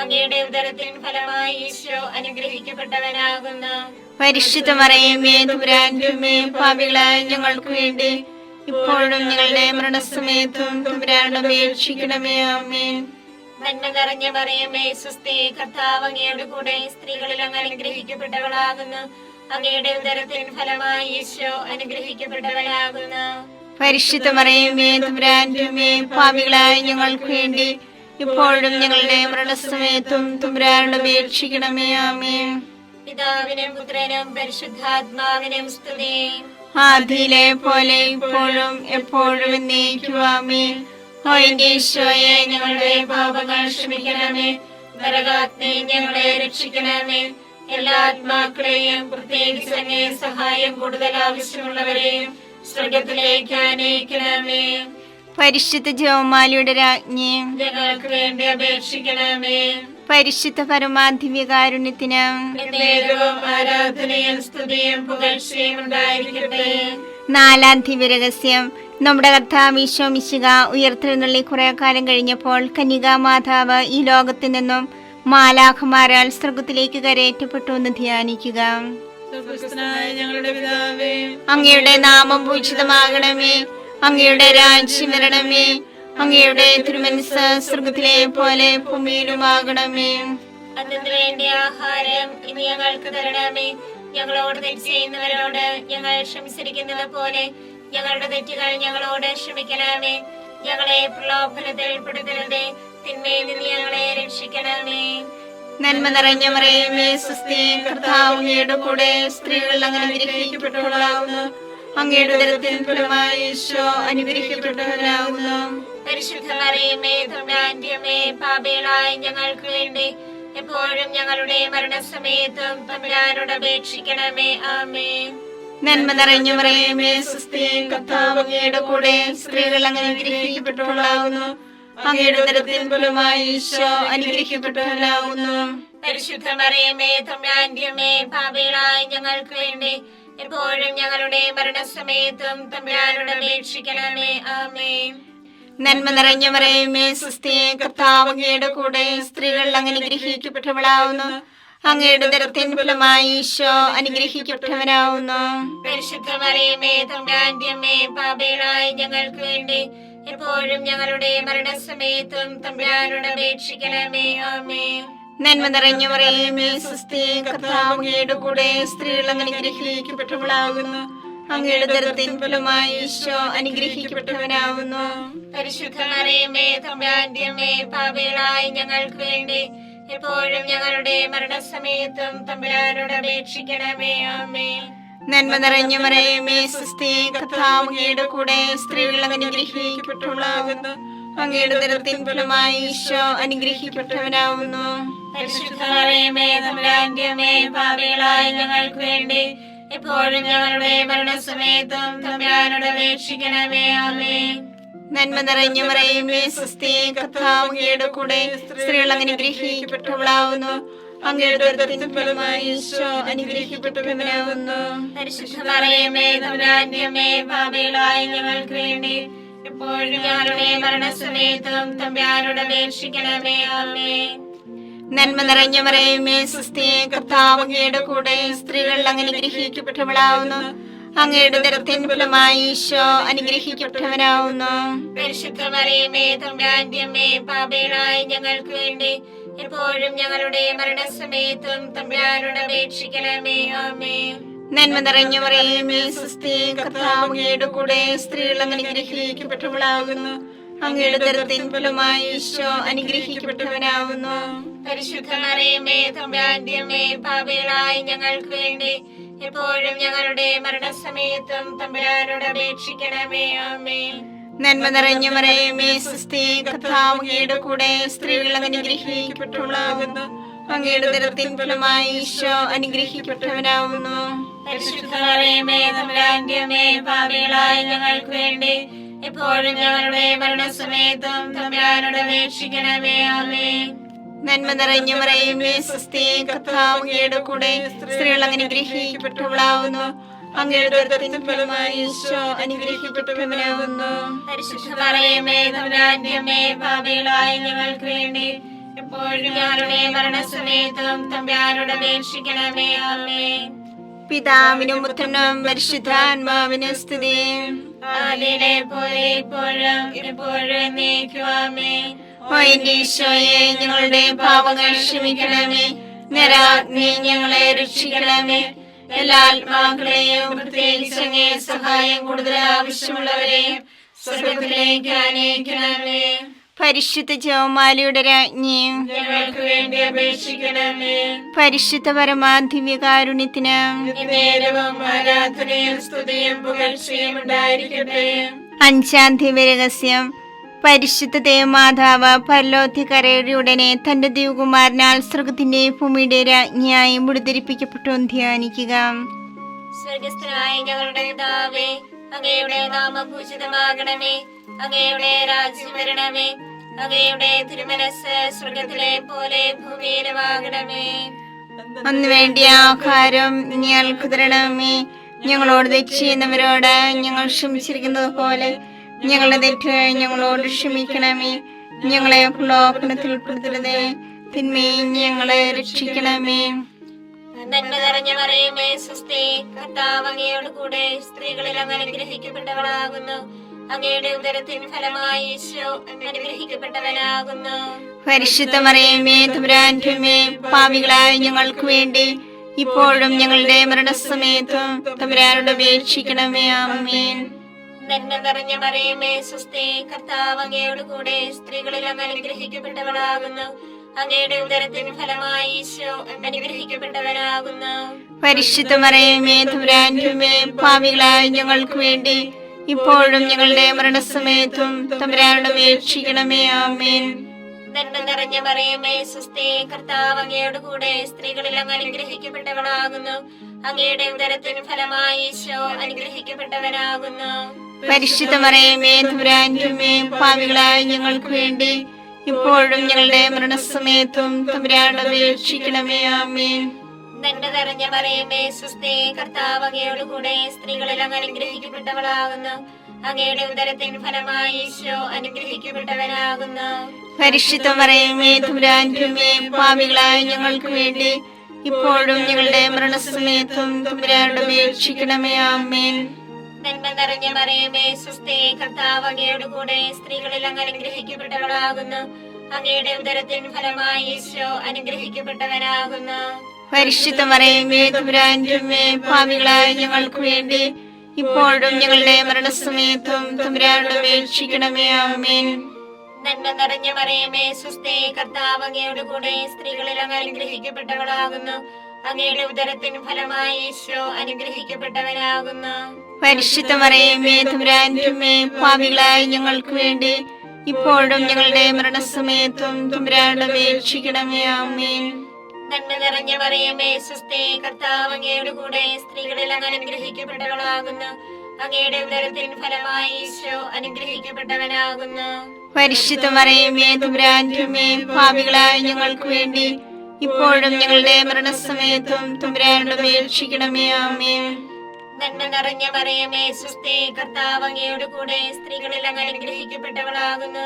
അങ്ങയുടെ ഉദരത്തിൻ ഫലമായി ഈശോ അനുഗ്രഹിക്കപ്പെട്ടവനാകുന്നു. പരിശുദ്ധ മറിയമേ തമ്പുരാന്റെ അമ്മേ, പാപികളായ ഞങ്ങൾക്ക് വേണ്ടി ഇപ്പോഴും ഞങ്ങളുടെ മരണസമയത്തും തമ്പുരാനോട് അപേക്ഷിക്കണമേ. ആമേൻ. നന്മ നിറഞ്ഞ മറിയമേ സ്വസ്തി, കർത്താവ് അങ്ങയുടെ കൂടെ സ്ത്രീകളിൽ അങ്ങ് അനുഗ്രഹിക്കപ്പെട്ടവളാകുന്നു. അങ്ങയുടെ ഉദരത്തിൻ ഫലമായി ഈശോ അനുഗ്രഹിക്കപ്പെട്ടവനാകുന്നു. പരിശുദ്ധ മറിയമേ തമ്പുരാന്റെ അമ്മേ, പാപികളായ ഞങ്ങൾക്ക് വേണ്ടി ഇപ്പോഴും ഞങ്ങളുടെ മരണസമയത്തും തമ്പുരാനോട് അപേക്ഷിക്കണമേ. ആമേൻ. പിതാവിനും പുത്രനും പരിശുദ്ധാത്മാവിനും സ്തുതി. ആദിയിലെ പോലെ ഇപ്പോഴും എപ്പോഴും എന്നേക്കും. ആമേൻ. ഓ എന്റെ ഈശോയെ, ഞങ്ങളുടെ പാപങ്ങൾ ക്ഷമിക്കണമേ. നരകാഗ്നി ഞങ്ങളെ രക്ഷിക്കണമേ. എല്ലാ ആത്മാക്കളെയും പ്രത്യേകിച്ച് അങ്ങേ സഹായം കൂടുതൽ ആവശ്യമുള്ളവരെയും സ്വർഗത്തിലേക്ക് ആനയിക്കണമേ. പരിശുദ്ധ ജപമാലയുടെ രാജ്ഞി, ഞങ്ങൾക്ക് വേണ്ടി അപേക്ഷിക്കണമേ. പരിശുദ്ധ പരമാധിവ്യകാരുണ്യത്തിന് എന്നേരവും ആരാധനയും സ്തുതിയും പുകഴ്ചയും ഉണ്ടായിരിക്കട്ടെ. നാലാം ദിവ്യരഹസ്യം. നമ്മുടെ കർത്താവ് ഈശോ മിശിഹ ഉയർത്തെഴുന്നള്ളി കുറെ കാലം കഴിഞ്ഞപ്പോൾ കന്യകാ മാതാവ് ഈ ലോകത്തിൽ നിന്നും മാലാഖമാരാൽ സ്വർഗത്തിലേക്ക് കരയേറ്റപ്പെട്ടു എന്ന് ധ്യാനിക്കുക. സ്വർഗ്ഗസ്ഥനായ ഞങ്ങളുടെ പിതാവേ, അങ്ങയുടെ നാമം പൂജിതമാകണമേ. അങ്ങയുടെ രാജ്യം വരണമേ. അങ്ങയുടെ തിരുമനസ്സ് സ്വർഗത്തിലെ പോലെ ഭൂമിയിലുമാകണമേ. അതിനു വേണ്ടി ആഹാരം ഇനി ഞങ്ങൾക്ക് തരണമേ. ഞങ്ങളോട് തെറ്റ് ചെയ്യുന്നവരോട് ഞങ്ങൾ ക്ഷമിച്ചിരിക്കുന്നത് പോലെ ഞങ്ങളുടെ തെറ്റുകൾ ഞങ്ങളോട് ക്ഷമിക്കണമേ. ഞങ്ങളെ പ്രലോഭനത്തിൽ ഉൾപ്പെടുത്തരുതേ, തിന്മയിൽ നിന്ന് ഞങ്ങളെ രക്ഷിക്കണമേ. നന്മ നിറഞ്ഞ മറിയമേ സ്വസ്തി, കർത്താവ് അങ്ങയുടെ കൂടെ സ്ത്രീകൾ അങ്ങനെ അനുഗ്രഹിക്കപ്പെട്ടവളാകുന്നു. അങ്ങയുടെ ഉദരത്തിൻ ഫലമായി ഈശോ അനുഗ്രഹിക്കപ്പെട്ടവനാകുന്നു. പരിശുദ്ധ മറിയമേ തമ്പുരാന്റെ അമ്മേ, പാപികളായ ഞങ്ങൾക്ക് വേണ്ടി എപ്പോഴും ഞങ്ങളുടെ മരണസമയത്തും തമ്പുരാനോട് അപേക്ഷിക്കണമേ. ആമേൻ. നന്മ നിറഞ്ഞ മറിയമേ സ്വസ്തി, കർത്താവ് അങ്ങയുടെ കൂടെ സ്ത്രീകൾ അങ്ങനെ അനുഗ്രഹിക്കപ്പെട്ടവളാകുന്നു. അങ്ങയുടെ ഉദരത്തിൻ ഫലമായി ഈശോ അനുഗ്രഹിക്കപ്പെട്ടവനാകുന്നു. പരിശുദ്ധ മറിയമേ തമ്പുരാന്റെ അമ്മേ, പാപികളായ ഞങ്ങൾക്ക് വേണ്ടി എപ്പോഴും ഞങ്ങളുടെ മരണസമയത്തും തമ്പുരാനോട് അപേക്ഷിക്കണമേ. ആമേൻ. നന്മ നിറഞ്ഞ മറിയമേ സ്വസ്തി, കർത്താവ് അങ്ങയുടെ കൂടെ സ്ത്രീകൾ അങ്ങനെ അനുഗ്രഹിക്കപ്പെട്ടവളാകുന്നു. അങ്ങയുടെ ഉദരത്തിൻ ഫലമായി ഈശോ അനുഗ്രഹിക്കപ്പെട്ടവനാകുന്നു. പരിശുദ്ധ മറിയമേ തമ്പുരാന്റെ അമ്മേ, പാപികളായ ഞങ്ങൾക്ക് വേണ്ടി എപ്പോഴും ഞങ്ങളുടെ മരണസമയത്തും തമ്പുരാനോട് അപേക്ഷിക്കണമേ. ആമേൻ. നന്മ നിറഞ്ഞ മറിയമേ സ്വസ്തി, കർത്താവ് അങ്ങയുടെ കൂടെ സ്ത്രീകൾ അങ്ങനെ അനുഗ്രഹിക്കപ്പെട്ടവളാകുന്നു. അങ്ങയുടെ ഉദരത്തിൻ ഫലമായി ഈശോ അനുഗ്രഹിക്കപ്പെട്ടവനാകുന്നു. പരിശുദ്ധ മറിയമേ തമ്പുരാന്റെ അമ്മേ, പാപികളായ ഞങ്ങൾക്ക് വേണ്ടി എപ്പോഴും ഞങ്ങളുടെ മരണസമയത്തും തമ്പുരാനോട് അപേക്ഷിക്കണമേ. ആമേൻ. നന്മ നിറഞ്ഞ മറിയമേ സ്വസ്തി, കർത്താവ് അങ്ങയുടെ കൂടെ സ്ത്രീകൾ അങ്ങനെ അനുഗ്രഹിക്കപ്പെട്ടവളാകുന്നു. അങ്ങയുടെ ഉദരത്തിൻ ഫലമായി ഈശോ അനുഗ്രഹിക്കപ്പെട്ടവനാകുന്നു. പരിശുദ്ധ മറിയമേ തമ്പുരാന്റെ അമ്മേ, പാപികളായ ഞങ്ങൾക്ക് വേണ്ടി എപ്പോഴും ഞങ്ങളുടെ മരണസമയത്തും തമ്പുരാനോട് അപേക്ഷിക്കണമേ. ആമേൻ. നന്മ നിറഞ്ഞ മറിയമേ സ്വസ്തി, കർത്താവ് അങ്ങയുടെ കൂടെ സ്ത്രീകൾ അങ്ങനെ അനുഗ്രഹിക്കപ്പെട്ടവളാകുന്നു. അങ്ങയുടെ ഉദരത്തിൻ ഫലമായി ഈശോ അനുഗ്രഹിക്കപ്പെട്ടവനാകുന്നു. പരിശുദ്ധ മറിയമേ തമ്പുരാന്റെ അമ്മേ, പാപികളായ ഞങ്ങൾക്ക് വേണ്ടി എപ്പോഴും ഞങ്ങളുടെ മരണസമയത്തും തമ്പുരാനോട് അപേക്ഷിക്കണമേ. ആമേൻ. നന്മ നിറഞ്ഞ മറിയമേ സ്വസ്തി, കർത്താവ് അങ്ങയുടെ കൂടെ സ്ത്രീകൾ അങ്ങനെ അനുഗ്രഹിക്കപ്പെട്ടവളാകുന്നു. അങ്ങയുടെ ഉദരത്തിൻ ഫലമായി ഈശോ അനുഗ്രഹിക്കപ്പെട്ടവനാകുന്നു. പരിശുദ്ധ മറിയമേ തമ്പുരാന്റെ അമ്മേ, പാപികളായ ഞങ്ങൾക്ക് വേണ്ടി എപ്പോഴും ഞങ്ങളുടെ മരണസമയത്തും തമ്പുരാനോട് അപേക്ഷിക്കണമേ. ആമേൻ. നന്മ നിറഞ്ഞ മറിയമേ സുസ്ഥി, കർത്താവ് അങ്ങയുടെ കൂടെ സ്ത്രീകൾ അങ്ങ് അനുഗ്രഹിക്കപ്പെട്ടവളാകുന്നു. അങ്ങയുടെ ഉദരത്തിൻ ഫലമായി ഈശോ അനുഗ്രഹിക്കപ്പെട്ടവനാകുന്നു. പരിശുദ്ധ മറിയമേ തമ്പുരാന്റെ അമ്മേ, പാപികളായ ഞങ്ങൾക്ക് വേണ്ടി എപ്പോഴും ഞങ്ങളുടെ മരണസമയത്തും തമ്പുരാനോട് അപേക്ഷിക്കണമേ. ആമേൻ. നന്മ നിറഞ്ഞ മറിയമേ സുസ്ഥി, കർത്താവ് അങ്ങയുടെ കൂടെ സ്ത്രീകൾ അങ്ങ് അനുഗ്രഹിക്കപ്പെട്ടവളാകുന്നു. അങ്ങയുടെ ഉദരത്തിൻ ഫലമായി ഈശോ അനുഗ്രഹിക്കപ്പെട്ടവനാകുന്നു. പരിശുദ്ധ മറിയമേ തമ്പുരാന്റെ അമ്മേ, പാപികളായ ഞങ്ങൾക്ക് വേണ്ടി എപ്പോഴും ഞങ്ങളുടെ മരണസമയത്തും തമ്പുരാനോട് അപേക്ഷിക്കണമേ. ആമേൻ. നന്മ നിറഞ്ഞ മറിയമേ സുസ്ഥി, കർത്താവ് അങ്ങയുടെ കൂടെ സ്ത്രീകൾ അങ്ങ് അനുഗ്രഹിക്കപ്പെട്ടവളാകുന്നു. അങ്ങയുടെ ഉദരത്തിൻ ഫലമായി ഈശോ അനുഗ്രഹിക്കപ്പെട്ടവനാകുന്നു. പരിശുദ്ധ മറിയമേ തമ്പുരാന്റെ അമ്മേ, പാപികളായ ഞങ്ങൾക്ക് വേണ്ടി എപ്പോഴും ഞങ്ങളുടെ മരണസമയത്തും തമ്പുരാനോട് അപേക്ഷിക്കണമേ. ആമേൻ. പിതാവിനും പുത്രനും പരിശുദ്ധാത്മാവിനും സ്തുതി. ആദിയിലെ പോലെ ഇപ്പോഴും എപ്പോഴും എന്നേക്കും. ആമേൻ. ഓ എന്റെ ഈശോയെ, ഞങ്ങളുടെ പാപങ്ങൾ ക്ഷമിക്കണമേ. നരാഗ്നി ഞങ്ങളെ രക്ഷിക്കണമേ. എല്ലാ ആത്മാക്കളെയും പ്രത്യേകിച്ച് അങ്ങേ സഹായം കൂടുതൽ ആവശ്യമുള്ളവരെയും സ്വർഗ്ഗത്തിലേക്ക് ആനയിക്കണമേ. പരിശുദ്ധ ജപമാലയുടെ രാജ്ഞി, ഞങ്ങൾക്ക് വേണ്ടി അപേക്ഷിക്കണമേ. പരിശുദ്ധ പരമാധിവ്യകാരുണ്യത്തിന് നേരവും ആരാധനയും സ്തുതിയും പുകഴ്ചയും ഉണ്ടായിരിക്കട്ടെ. അഞ്ചാം ദിവ്യരഹസ്യം. പരിശുദ്ധ ദേവമാതാവ് പരലോകത്തിക്കരയുടെ ഉടനെ തന്റെ ദിവകുമാരനാൽ സ്വർഗത്തിന്റെ ഭൂമിയുടെ രാജ്ഞിയായി മുടിധരിപ്പിക്കപ്പെട്ടു ധ്യാനിക്കുക. സ്വർഗസ്ഥനായ ഞങ്ങളുടെ പിതാവേ, അങ്ങയുടെ നാമം പൂജിതമാകണമേ. അങ്ങയുടെ രാജ്യം വരണമേ. അങ്ങയുടെ തിരുമനസ് സ്വർഗത്തിലെ പോലെ ഭൂമിയിലുമാകണമേ. അന്ന് വേണ്ടിയ ആഹാരം ഞങ്ങൾക്ക് തരണമേ. ഞങ്ങളോട് തെറ്റ് ചെയ്യുന്നവരോട് ഞങ്ങൾ ക്ഷമിച്ചിരിക്കുന്നത് പോലെ ഞങ്ങളുടെ തെറ്റ് ഞങ്ങളോട് ക്ഷമിക്കണമേ. ഞങ്ങളെ പ്രലോഭനത്തിൽ ഉൾപ്പെടുത്തരുതേ, തിന്മയിൽ ഞങ്ങളെ രക്ഷിക്കണമേ. നന്മ നിറഞ്ഞ മറിയമേ സുസ്ഥി, കർത്താവ് അങ്ങയോട് കൂടെ സ്ത്രീകളിൽ അങ്ങ് അനുഗ്രഹിക്കപ്പെട്ടവളാകുന്നു. അങ്ങയുടെ ഉദരത്തിൻ ഫലമായി ഈശോ അനുഗ്രഹിക്കപ്പെട്ടവനാകുന്നു. പരിശുദ്ധ മറിയമേ തമ്പുരാന്റെ അമ്മേ, പാപികളായ ഞങ്ങൾക്ക് വേണ്ടി ഇപ്പോഴും ഞങ്ങളുടെ മരണസമയത്തും തമ്പുരാനോട് അപേക്ഷിക്കണമേ. ആമേൻ. നന്മ നിറഞ്ഞ മറിയമേ സുസ്ഥി, കർത്താവ് അങ്ങയോട് കൂടെ സ്ത്രീകളിൽ അങ്ങ് അനുഗ്രഹിക്കപ്പെട്ടവളാകുന്നു. അങ്ങയുടെ ഉദരത്തിൻ ഫലമായി ഈശോ അനുഗ്രഹിക്കപ്പെട്ടവനാകുന്നു. പരിശുദ്ധ മറിയമേ തമ്പുരാന്റെ അമ്മേ, പാപികളായ ഞങ്ങൾക്ക് വേണ്ടി ഇപ്പോഴും ഞങ്ങളുടെ മരണസമയത്തും തമ്പുരാനോട് അപേക്ഷിക്കണമേ. ആമേൻ. നന്മ നിറഞ്ഞ മറിയമേ സുസ്ഥി, കർത്താവ് അങ്ങയോട് കൂടെ സ്ത്രീകളിൽ അങ്ങ് അനുഗ്രഹിക്കപ്പെട്ടവളാകുന്നു. അങ്ങയുടെ ഉദരത്തിൻ ഫലമായി ഈശോ അനുഗ്രഹിക്കപ്പെട്ടവനാകുന്നു. പരിശുദ്ധ മറിയമേ തമ്പുരാന്റെ അമ്മേ, പാപികളായ ഞങ്ങൾക്ക് വേണ്ടി ഇപ്പോഴും ഞങ്ങളുടെ മരണസമയത്തും തമ്പുരാനോട് അപേക്ഷിക്കണമേ. ആമേൻ. നന്മ നിറഞ്ഞ മറിയമേ സുസ്ഥി, കർത്താവ് അങ്ങയോട് കൂടെ സ്ത്രീകളിൽ അങ്ങ് അനുഗ്രഹിക്കപ്പെട്ടവളാകുന്നു. അങ്ങയുടെ ഉദരത്തിൻ ഫലമായി ഈശോ അനുഗ്രഹിക്കപ്പെട്ടവനാകുന്നു. പരിശുദ്ധ മറിയമേ തമ്പുരാന്റെ അമ്മേ, പാപികളായ ഞങ്ങൾക്ക് വേണ്ടി ഇപ്പോഴും ഞങ്ങളുടെ മരണസമയത്തും തമ്പുരാനോട് അപേക്ഷിക്കണമേ. ആമേൻ. നന്മ നിറഞ്ഞ മറിയമേ സുസ്ഥി, കർത്താവ് അങ്ങയോട് കൂടെ സ്ത്രീകളിൽ അങ്ങ് അനുഗ്രഹിക്കപ്പെട്ടവളാകുന്നു. അങ്ങയുടെ ഉദരത്തിൻ ഫലമായി ഈശോ അനുഗ്രഹിക്കപ്പെട്ടവനാകുന്നു. പരിശുദ്ധ മറിയമേ തമ്പുരാന്റെ അമ്മേ, പാപികളായ ഞങ്ങൾക്ക് വേണ്ടി ഇപ്പോഴും ഞങ്ങളുടെ മരണസമയത്തും തമ്പുരാനോട് അപേക്ഷിക്കണമേ. ആമേൻ. നന്മ നിറഞ്ഞ മറിയമേ സുസ്ഥി, കർത്താവ് അങ്ങയോട് കൂടെ സ്ത്രീകളിൽ അങ്ങ് അനുഗ്രഹിക്കപ്പെട്ടവളാകുന്നു. അങ്ങയുടെ ഉദരത്തിൻ ഫലമായി ഈശോ അനുഗ്രഹിക്കപ്പെട്ടവനാകുന്നു. പരിശുദ്ധ മറിയമേ തമ്പുരാന്റെ അമ്മേ, പാപികളായ ഞങ്ങൾക്ക് വേണ്ടി ഇപ്പോഴും ഞങ്ങളുടെ മരണസമയത്തും തമ്പുരാനോട് അപേക്ഷിക്കണമേ. ആമേൻ. നന്മ നിറഞ്ഞ മറിയമേ സുസ്ഥി, കർത്താവ് അങ്ങയോട് കൂടെ സ്ത്രീകളിൽ അങ്ങ് അനുഗ്രഹിക്കപ്പെട്ടവളാകുന്നു. അങ്ങയുടെ ഉദരത്തിൻ ഫലമായി ഈശോ അനുഗ്രഹിക്കപ്പെട്ടവനാകുന്നു. പരിശുദ്ധ മറിയമേ തമ്പുരാന്റെ അമ്മേ, പാപികളായ ഞങ്ങൾക്ക് വേണ്ടി ഇപ്പോഴും ഞങ്ങളുടെ മരണസമയത്തും തമ്പുരാനോട് അപേക്ഷിക്കണമേ. ആമേൻ. നന്മ നിറഞ്ഞ മറിയമേ സുസ്ഥി, കർത്താവ് അങ്ങയോട് കൂടെ സ്ത്രീകളിൽ അങ്ങ് അനുഗ്രഹിക്കപ്പെട്ടവളാകുന്നു.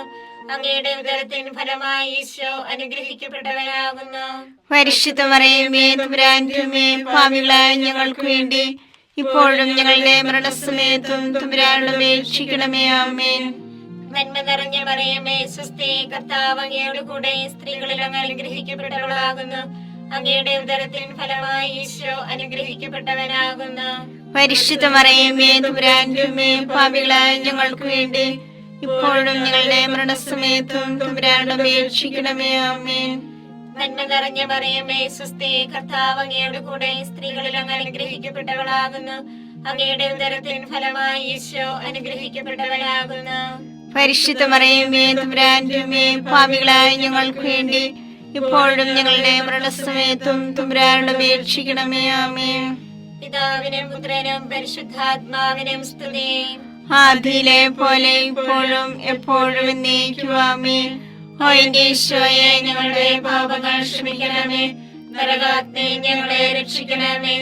അങ്ങയുടെ ഉദരത്തിൻ ഫലമായി ഈശോ അനുഗ്രഹിക്കപ്പെട്ടവനാകുന്നു. പരിശുദ്ധ മറിയമേ തമ്പുരാന്റെ അമ്മേ, പാപികളായ ഞങ്ങൾക്ക് വേണ്ടി ഇപ്പോഴും ഞങ്ങളുടെ മരണസമയത്തും തമ്പുരാനോട് അപേക്ഷിക്കണമേ. ആമേൻ. നന്മ നിറഞ്ഞ മറിയമേ സുസ്ഥി, കർത്താവ് അങ്ങയോട് കൂടെ സ്ത്രീകളിൽ അങ്ങ് അനുഗ്രഹിക്കപ്പെട്ടവളാകുന്നു. അങ്ങയുടെ ഉദരത്തിൻ ഫലമായി ഈശോ അനുഗ്രഹിക്കപ്പെട്ടവനാകുന്നു. പരിശുദ്ധ മറിയമേ തമ്പുരാന്റെ അമ്മേ, പാപികളായ ഞങ്ങൾക്ക് വേണ്ടി ഇപ്പോഴും ഞങ്ങളുടെ മരണസമയത്തും തമ്പുരാനോട് അപേക്ഷിക്കണമേ. ആമേൻ. നന്മ നിറഞ്ഞ മറിയമേ സ്വസ്തി, കർത്താവ് അങ്ങയുടെ കൂടെ സ്ത്രീകളിൽ അങ്ങ് അനുഗ്രഹിക്കപ്പെട്ടവളാകുന്നു. അങ്ങയുടെ ഉദരത്തിൻ ഫലമായി ഈശോ അനുഗ്രഹിക്കപ്പെട്ടവനാകുന്നു. പരിശുദ്ധ മറിയമേ തമ്പുരാന്റെ അമ്മേ, പാപികളായ ഞങ്ങൾക്ക് വേണ്ടി ഇപ്പോഴും ഞങ്ങളുടെ മരണസമയത്തും തമ്പുരാനോട് അപേക്ഷിക്കണമേ. ആമേൻ. പിതാവിനും പുത്രനും പരിശുദ്ധാത്മാവിനും സ്തുതി. ആദിയിലെ പോലെ ഇപ്പോഴും എപ്പോഴും എന്നേക്കും. ആമേൻ. ഓ എന്റെ ഈശോയെ, ഞങ്ങളുടെ പാപങ്ങൾ ക്ഷമിക്കണമേ. നരകാഗ്നി ഞങ്ങളെ രക്ഷിക്കണമേ.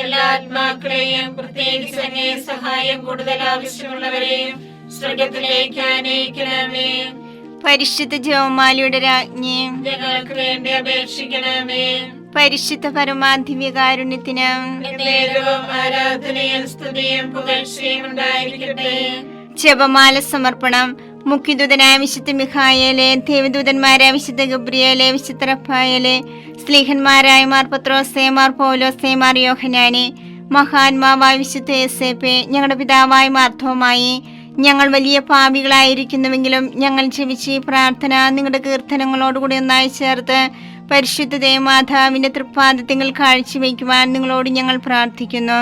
എല്ലാ ആത്മാക്കളെയും പ്രത്യേകിച്ച് അങ്ങേ സഹായം കൂടുതൽ ആവശ്യമുള്ളവരെയും സ്വർഗത്തിലേക്ക് ആനയിക്കണമേ. പരിശുദ്ധ ജപമാലയുടെ രാജ്ഞി, ഞങ്ങൾക്ക് വേണ്ടി അപേക്ഷിക്കണമേ. പരിശുദ്ധ പരമാധിവ്യകാരുണ്യത്തിന് എന്നേരവും ആരാധനയും സ്തുതിയും പുകഴ്ചയും ഉണ്ടായിരിക്കട്ടെ. ജപമാല സമർപ്പണം. മുഖ്യദൂതനായ വിശുദ്ധ മിഖായേലെ, ദേവദൂതന്മാരായ വിശുദ്ധ ഗബ്രിയേലെ, വിശുദ്ധ റഫായേലെ, സ്ലീഹന്മാരായ മാർ പത്രോസേ, മാർ പൗലോസേ, മാർ യോഹന്നാനെ, മഹാത്മാവായ വിശുദ്ധ യേസേപ്പേ, ഞങ്ങളുടെ പിതാവായ മാർത്തോമായി, ഞങ്ങൾ വലിയ പാപികളായിരിക്കുന്നുവെങ്കിലും ഞങ്ങൾ ജപിച്ച് ഈ പ്രാർത്ഥന നിങ്ങളുടെ കീർത്തനങ്ങളോടുകൂടി ഒന്നായി ചേർത്ത് പരിശുദ്ധ ദേവമാതാവിന്റെ തൃപ്പാദത്തിൽ കാഴ്ചവെക്കുവാൻ നിങ്ങളോട് ഞങ്ങൾ പ്രാർത്ഥിക്കുന്നു.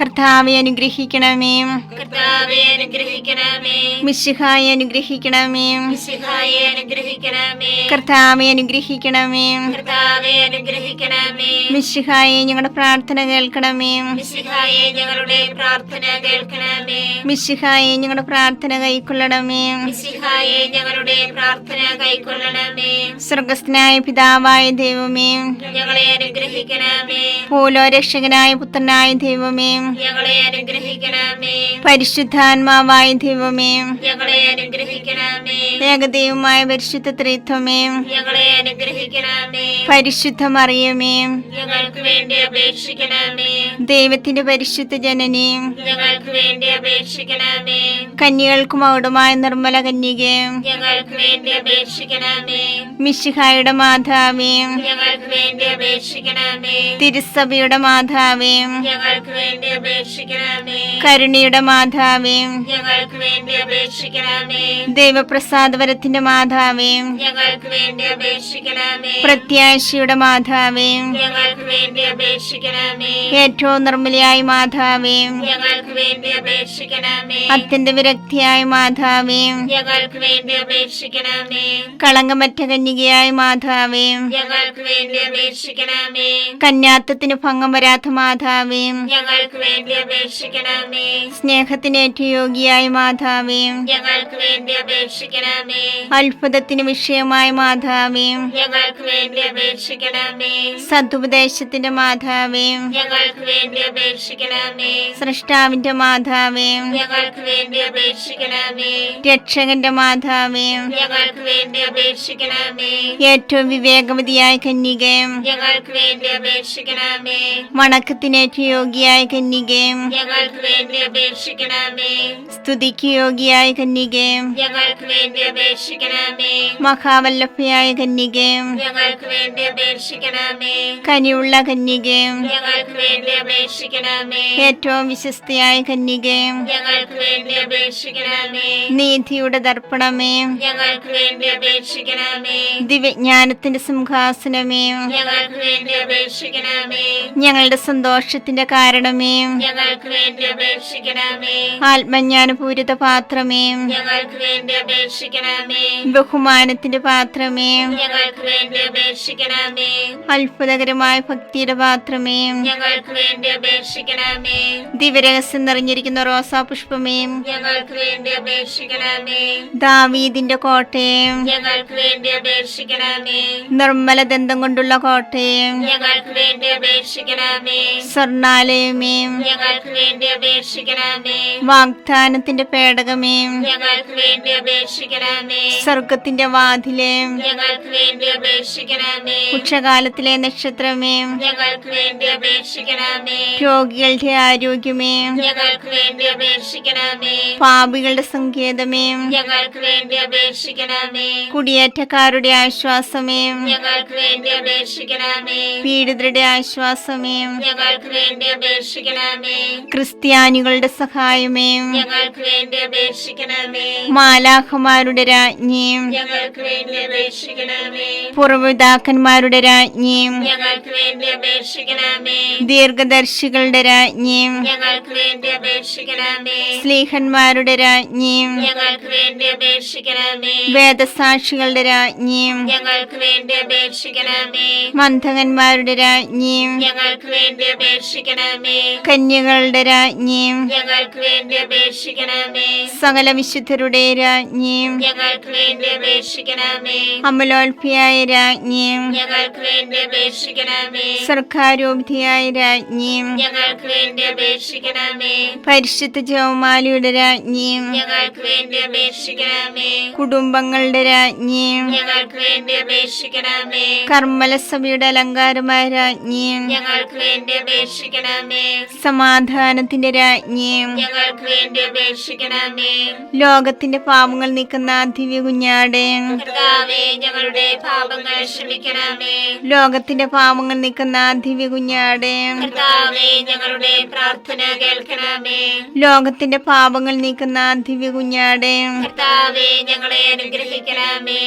കർത്താവെ അനുഗ്രഹിക്കണമേ. കർത്താവേ അനുഗ്രഹിക്കണമേ. മിശിഹായെ അനുഗ്രഹിക്കണമേ. മിശിഹായെ അനുഗ്രഹിക്കണമേ. കർത്താവെ അനുഗ്രഹിക്കണമേ. കർത്താവേ അനുഗ്രഹിക്കണമേ. മിശിഹായെ ഞങ്ങളുടെ പ്രാർത്ഥന കേൾക്കണമേ. മിശിഹായെ ഞങ്ങളുടെ പ്രാർത്ഥന കേൾക്കണമേ. മിശിഹായെ ഞങ്ങളുടെ പ്രാർത്ഥന കൈക്കൊള്ളണമേ. മിശിഹായെ ഞങ്ങളുടെ പ്രാർത്ഥന കൈക്കൊള്ളണമേ. സ്വർഗസ്ഥനായ പിതാവായ ദൈവമേ, ഞങ്ങളെ അനുഗ്രഹിക്കണമേ. പൂലോരക്ഷകനായ പുത്രനായ ദൈവമേ, ഞങ്ങളെ അനുഗ്രഹിക്കണമേ. പരിശുദ്ധാത്മാവായ ദൈവമേ, ഞങ്ങളെ അനുഗ്രഹിക്കണമേ. ഏകദൈവമായ പരിശുദ്ധ ത്രിത്വമേ, ഞങ്ങളെ അനുഗ്രഹിക്കണമേ. പരിശുദ്ധ മറിയമേ, ഞങ്ങൾക്ക് വേണ്ടി അപേക്ഷിക്കണമേ. ദൈവത്തിന്റെ പരിശുദ്ധ ജനനി, ഞങ്ങൾക്ക് വേണ്ടി അപേക്ഷിക്കണമേ. കന്യകൾക്ക് മൗഢമായ നിർമ്മല കന്യകേ, ഞങ്ങൾക്ക് വേണ്ടി അപേക്ഷിക്കണമേ. മിശിഹായുടെ മാതാവേ, ഞങ്ങൾക്ക് വേണ്ടി അപേക്ഷിക്കണമേ. തിരുസഭയുടെ മാതാവേ, ഞങ്ങൾക്ക് വേണ്ടി അപേക്ഷിക്കണമേ. കരുണയുടെ മാതാവേ, ഞങ്ങൾക്ക് വേണ്ടി അപേക്ഷിക്കണമേ. ദൈവപ്രസാദവരത്തിന്റെ മാതാവേ, ഞങ്ങൾക്ക് വേണ്ടി അപേക്ഷിക്കണമേ. പ്രത്യാശയുടെ മാതാവേ, ഞങ്ങൾക്ക് വേണ്ടി അപേക്ഷിക്കണമേ. ഏറ്റവും നിർമ്മലയായ മാതാവേ, ഞങ്ങൾക്ക് വേണ്ടി അപേക്ഷിക്കണമേ. അത്യന്ത വിരക്തിയായ മാതാവേ, ഞങ്ങൾക്ക് വേണ്ടി അപേക്ഷിക്കണമേ. കളങ്കമറ്റ കന്യകയായ മാതാവേ, ഞങ്ങൾക്ക് വേണ്ടി അപേക്ഷിക്കണമേ. കന്യാത്വത്തിന് ഭംഗം വരാത്ത മാതാവേ, ഞങ്ങൾക്ക് വേണ്ടി അപേക്ഷിക്കണമേ. സ്നേഹത്തിന് ഏറ്റവും യോഗ്യയായ മാതാവേ, ഞങ്ങൾക്ക് വേണ്ടി അപേക്ഷിക്കണമേ. അത്ഭുതത്തിന് വിഷയമായ മാതാവേ, ഞങ്ങൾക്ക് വേണ്ടി അപേക്ഷിക്കണമേ. സതുപദേശത്തിന്റെ മാതാവേ, ഞങ്ങൾക്ക് വേണ്ടി അപേക്ഷിക്കണമേ. സൃഷ്ടാവിന്റെ മാതാവേ, ഞങ്ങൾക്ക് വേണ്ടി അപേക്ഷിക്കണമേ. രക്ഷകന്റെ മാതാവേ, ഞങ്ങൾക്ക് വേണ്ടി അപേക്ഷിക്കണമേ. ഏറ്റവും വിവേകവതിയായ കന്യകേ, ഞങ്ങൾക്ക് വേണ്ടി അപേക്ഷിക്കണമേ. വണക്കത്തിന് ഏറ്റവും യോഗ്യയായ കന്യകേ, ഞങ്ങൾക്ക് വേണ്ടി അപേക്ഷിക്കണമേ. സ്തുതിക്ക് യോഗ്യയായ കന്യകേ, ഞങ്ങൾക്ക് വേണ്ടി അപേക്ഷിക്കണമേ. മഹാവല്ലഭയായ കന്യകേ, ഞങ്ങൾക്ക് വേണ്ടി അപേക്ഷിക്കണമേ. കനിയുള്ള കന്യകേ, ഞങ്ങൾക്ക് വേണ്ടി അപേക്ഷിക്കണമേ. ഏറ്റവും വിശ്വസ്തയായ കന്യകേ, ഞങ്ങൾക്ക് വേണ്ടി അപേക്ഷിക്കണമേ. നീതിയുടെ ദർപ്പണമേ, ഞങ്ങൾക്ക് വേണ്ടി അപേക്ഷിക്കണമേ. ദിവ്യജ്ഞാനത്തിന്റെ സിംഹാസനമേ, ഞങ്ങൾക്ക് വേണ്ടി അപേക്ഷിക്കണമേ. ഞങ്ങളുടെ സന്തോഷത്തിന്റെ കാരണമേ, ഞങ്ങൾക്ക് വേണ്ടി അപേക്ഷിക്കണമേ. ആത്മജ്ഞാനപൂരിത പാത്രമേ, ഞങ്ങൾക്ക് വേണ്ടി അപേക്ഷിക്കണമേ. ബഹുമാനത്തിന്റെ പാത്രമേ, ഞങ്ങൾക്ക് വേണ്ടി അപേക്ഷിക്കണമേ. അത്ഭുതകരമായ ഭക്തിയുടെ പാത്രമേ, ഞങ്ങൾക്ക് വേണ്ടി അപേക്ഷിക്കണമേ. ദിവ്യരഹസ്യം നിറഞ്ഞിരിക്കുന്ന റോസാ പുഷ്പമേ, ഞങ്ങൾക്ക് വേണ്ടി അപേക്ഷിക്കണമേ. ദാവീദിന്റെ കോട്ടയെ, ഞങ്ങൾക്ക് വേണ്ടി അപേക്ഷിക്കണമേ. നിർമ്മല ദന്തം കൊണ്ടുള്ള കോട്ടയെ, ഞങ്ങൾക്ക് വേണ്ടി അപേക്ഷിക്കണമേ. സ്വർണാലയമേ, ഞങ്ങൾക്ക് വേണ്ടി അപേക്ഷിക്കണമേ. വാഗ്ദാനത്തിന്റെ പേടകമേ, ഞങ്ങൾക്ക് വേണ്ടി അപേക്ഷിക്കണമേ. അപേക്ഷിക്കണമേ. സ്വർഗത്തിന്റെ വാതിലേ, ഞങ്ങൾക്ക് വേണ്ടി അപേക്ഷിക്കണമേ. ഉച്ചകാലത്തിലെ നക്ഷത്രമേ, ഞങ്ങൾക്ക് വേണ്ടി അപേക്ഷിക്കണമേ. രോഗികളുടെ ആരോഗ്യമേ, ഞങ്ങൾക്ക് വേണ്ടി അപേക്ഷിക്കണമേ. പാപികളുടെ സങ്കേതമേ, ഞങ്ങൾക്ക് വേണ്ടി അപേക്ഷിക്കണമേ. കുടിയേറ്റക്കാരുടെ ആശ്വാസമേ, ഞങ്ങൾക്ക് വേണ്ടി അപേക്ഷിക്കണമേ. പീഡിതരുടെ ആശ്വാസമേ, ഞങ്ങൾക്ക് വേണ്ടി അപേക്ഷിക്കണമേ. ക്രിസ്ത്യാനികളുടെ സഹായമേ, ഞങ്ങൾക്ക് വേണ്ടി അപേക്ഷിക്കണമേ. മാലാഖമാരുടെ രാജ്ഞി, ഞങ്ങൾക്ക് വേണ്ടി അപേക്ഷിക്കണമേ. പൂർവ്വപിതാക്കന്മാരുടെ രാജ്ഞി, ഞങ്ങൾക്ക് വേണ്ടി അപേക്ഷിക്കണമേ. ദീർഘദർശികളുടെ രാജ്ഞി, ഞങ്ങൾക്ക് വേണ്ടി അപേക്ഷിക്കണമേ. സ്ലീഹന്മാരുടെ രാജ്ഞി, ഞങ്ങൾക്ക് വേണ്ടി അപേക്ഷിക്കണമേ. വേദസാക്ഷികളുടെ രാജ്ഞി, ഞങ്ങൾക്ക് വേണ്ടി അപേക്ഷിക്കണമേ. മന്ധകന്മാരുടെ രാജ്ഞി, ഞങ്ങൾക്ക് വേണ്ടി അപേക്ഷിക്കണമേ. കന്യകളുടെ രാജ്ഞി, ഞങ്ങൾക്ക് വേണ്ടി അപേക്ഷിക്കണമേ. സകല വിശുദ്ധരുടെ രാജ്ഞി, ഞങ്ങൾക്ക് വേണ്ടി അപേക്ഷിക്കണമേ. അമലോൽപിയായ രാജ്ഞി, ഞങ്ങൾക്ക് വേണ്ടി അപേക്ഷിക്കണമേ. സർക്കാരോപധിയായ രാജ്ഞി, ഞങ്ങൾക്ക് വേണ്ടി അപേക്ഷിക്കണമേ. പരിശുദ്ധ ജപമാലയുടെ രാജ്ഞി, ഞങ്ങൾക്ക് വേണ്ടി അപേക്ഷിക്കണമേ. കുടുംബങ്ങളുടെ രാജ്ഞി, ഞങ്ങൾക്ക് വേണ്ടി അപേക്ഷിക്കണമേ. കർമ്മലസഭയുടെ അലങ്കാരമായ രാജ്ഞി, ഞങ്ങൾക്ക് വേണ്ടി അപേക്ഷിക്കണമേ. സമാധാനത്തിന്റെ രാജ്ഞി, ഞങ്ങൾക്ക് വേണ്ടി അപേക്ഷിക്കണമേ. ലോകത്തിന്റെ പാപങ്ങൾ നീക്കുന്ന ദിവ്യ കുഞ്ഞാടേ, കർത്താവേ, ഞങ്ങളുടെ പാപങ്ങൾ ക്ഷമിക്കണമേ. ലോകത്തിന്റെ പാപങ്ങൾ നീക്കുന്ന ദിവ്യ കുഞ്ഞാടേ, കർത്താവേ, ഞങ്ങളുടെ പ്രാർത്ഥന കേൾക്കണമേ. ലോകത്തിന്റെ പാപങ്ങൾ നീക്കുന്ന ദിവ്യ കുഞ്ഞാടേ, കർത്താവേ, ഞങ്ങളെ അനുഗ്രഹിക്കണമേ.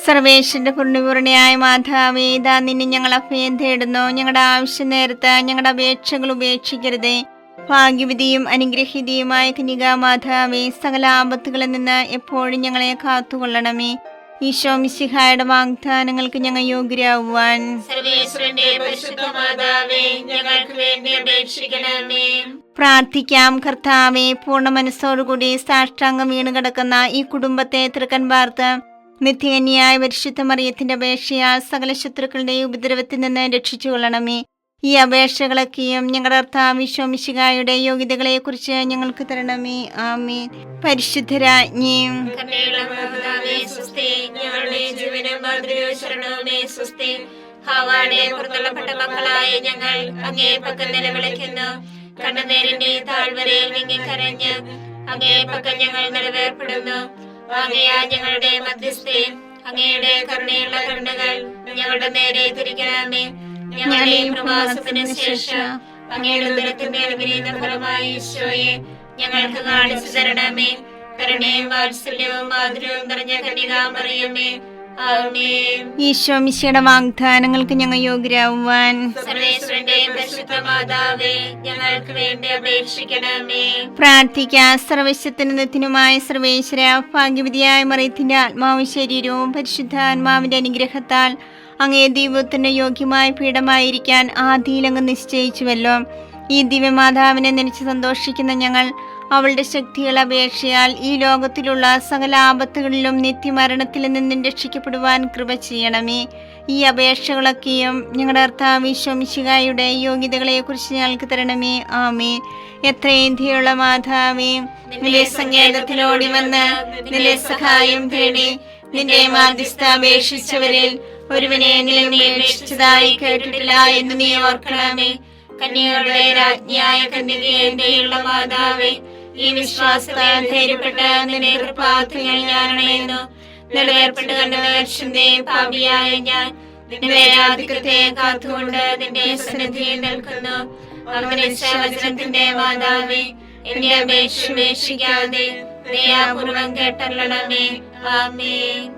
സർവേശ്വരന്റെ പുണ്യപൂർണയായ മാതാവേ, ഇതാ നിന്നെ ഞങ്ങൾ അഭയം തേടുന്നു. ഞങ്ങളുടെ ആവശ്യ നേരത്ത് ഞങ്ങളുടെ അപേക്ഷകൾ ഉപേക്ഷിക്കരുതേ. ഭാഗ്യവതിയും അനുഗ്രഹീതയുമായ കന്യകാമാതാവേ, സകല ആപത്തുകളിൽ നിന്ന് എപ്പോഴും ഞങ്ങളെ കാത്തുകൊള്ളണമേ. ഈശോ മിശിഹായുടെ വാഗ്ദാനങ്ങൾക്ക് ഞങ്ങൾ യോഗ്യരാകുവാൻ സർവേശ്വരന്റെ പരിശുദ്ധ മാതാവേ, ഞങ്ങൾക്ക് വേണ്ടി അപേക്ഷിക്കണമേ. പ്രാർത്ഥിക്കാം. കർത്താവേ, പൂർണ്ണ മനസ്സോടുകൂടി സാഷ്ടാംഗം വീണ് കിടക്കുന്ന ഈ കുടുംബത്തെ തൃക്കൻ പാർത്ത് നിത്യകന്യായ പരിശുദ്ധ മറിയത്തിന്റെ അപേക്ഷയാൽ സകല ശത്രുക്കളുടെയും ഉപദ്രവത്തിൽ നിന്ന് രക്ഷിച്ചു കൊള്ളണമേ. ഈ അപേക്ഷകളൊക്കെയും ഞങ്ങളുടെ കർത്താവ് ഈശോ മിശിഹായുടെ യോഗ്യതകളെ കുറിച്ച് ഞങ്ങൾക്ക് തരണമേ. ആമേൻ. പരിശുദ്ധരാജ്ഞി, കരുണയുള്ള മാതാവേ, സ്വസ്തി. ഞങ്ങളുടെ ജീവനും മാതൃകയും ശരണവുമേ, സ്വസ്തി. ഹവ്വായുടെ പുറന്തള്ളപ്പെട്ട മക്കളായ ഞങ്ങൾ അങ്ങേ പക്കൽ നിലവിളിക്കുന്നു. കണ്ണുനീരിന്റെ താഴ്വരയിൽ വിങ്ങിക്കരഞ്ഞ് അങ്ങേ പക്കൽ ഞങ്ങൾ നിലവേർപ്പെടുന്നു. ആകയാൽ ഞങ്ങളുടെ മധ്യസ്ഥേ, അങ്ങയുടെ കരുണയുള്ള കണ്ണുകൾ ഞങ്ങളുടെ നേരെ തിരിക്കണമേ. ഞങ്ങളുടെ പ്രവാസത്തിന് ശേഷം അങ്ങയുടെ ഉദരത്തിന്റെ അനുഗ്രഹീത ഫലമായി ഈശോയെ ഞങ്ങൾക്ക് കാണിച്ചു തരണമേ. കരുണയും വാത്സല്യവും മാധുര്യവും നിറഞ്ഞ കന്യകാമറിയമേ, ആമേൻ. ഈശോ മിശിഹായുടെ വാഗ്ദാനങ്ങൾക്ക് ഞങ്ങൾ യോഗ്യരാകുവാൻ സർവേശ്വരന്റെ പരിശുദ്ധ മാതാവേ, ഞങ്ങൾക്ക് വേണ്ടി അപേക്ഷിക്കണമേ. പ്രാർത്ഥിക്കാം. സർവശക്തനുമായ സർവേശ്വര, ഭാഗ്യവതിയായ മറിയത്തിന്റെ ആത്മാവും ശരീരവും പരിശുദ്ധാത്മാവിന്റെ അനുഗ്രഹത്താൽ അങ്ങേ ദൈവത്തിന് യോഗ്യമായ പീഠമായിരിക്കാൻ ആദിയിലങ്ങ് നിശ്ചയിച്ചുവല്ലോ. ഈ ദിവ്യമാതാവിനെ നനച്ച് സന്തോഷിക്കുന്ന ഞങ്ങൾ അവളുടെ ശക്തിയുള്ള അപേക്ഷയാൽ ഈ ലോകത്തിലുള്ള സകല ആപത്തുകളിലും നിത്യമരണത്തിൽ നിന്നും രക്ഷിക്കപ്പെടുവാൻ കൃപ ചെയ്യണമേ. ഈ അപേക്ഷകളൊക്കെയും ഞങ്ങളുടെ കർത്താവ് ഈശോ മിശിഹായുടെ യോഗ്യതകളെ കുറിച്ച് ഞങ്ങൾക്ക് തരണമേ. ആമേൻ. എത്രയും ദയുള്ള മാതാവേ, നിന്റെ സങ്കേതത്തിലോടി വന്ന് നിന്റെ സഹായം തേടി നിന്റെ മാധ്യസ്ഥ അപേക്ഷിച്ചവരിൽ ഒരുവനെങ്കിലും നീ അപേക്ഷിച്ചതായി കേട്ടിട്ടില്ല എന്ന് നീ ഓർക്കണമേ. കന്യകളുടെ രാജ്ഞിയായ കന്യകയുള്ള മാതാവേ, ഈ വിശ്വാസത്താൽ ധൈര്യപ്പെട്ട് നിന്റെ കൃപാർത്ഥങ്ങൾ ഞാൻ അണയുന്നു. നിലവേർപ്പെട്ട് കണ്ട പാപിയായ ഞാൻ നിന്റെ ആധിക്യത്തെ കാത്തുകൊണ്ട് നിന്റെ സന്നിധിയിൽ നിൽക്കുന്നു. അന്തരിച്ച വചനത്തിന്റെ മാതാവേ, എന്റെ അപേക്ഷ ഉപേക്ഷിക്കാതെ ദയാപൂർവം കേട്ടല്ലണമേ. ആമേൻ.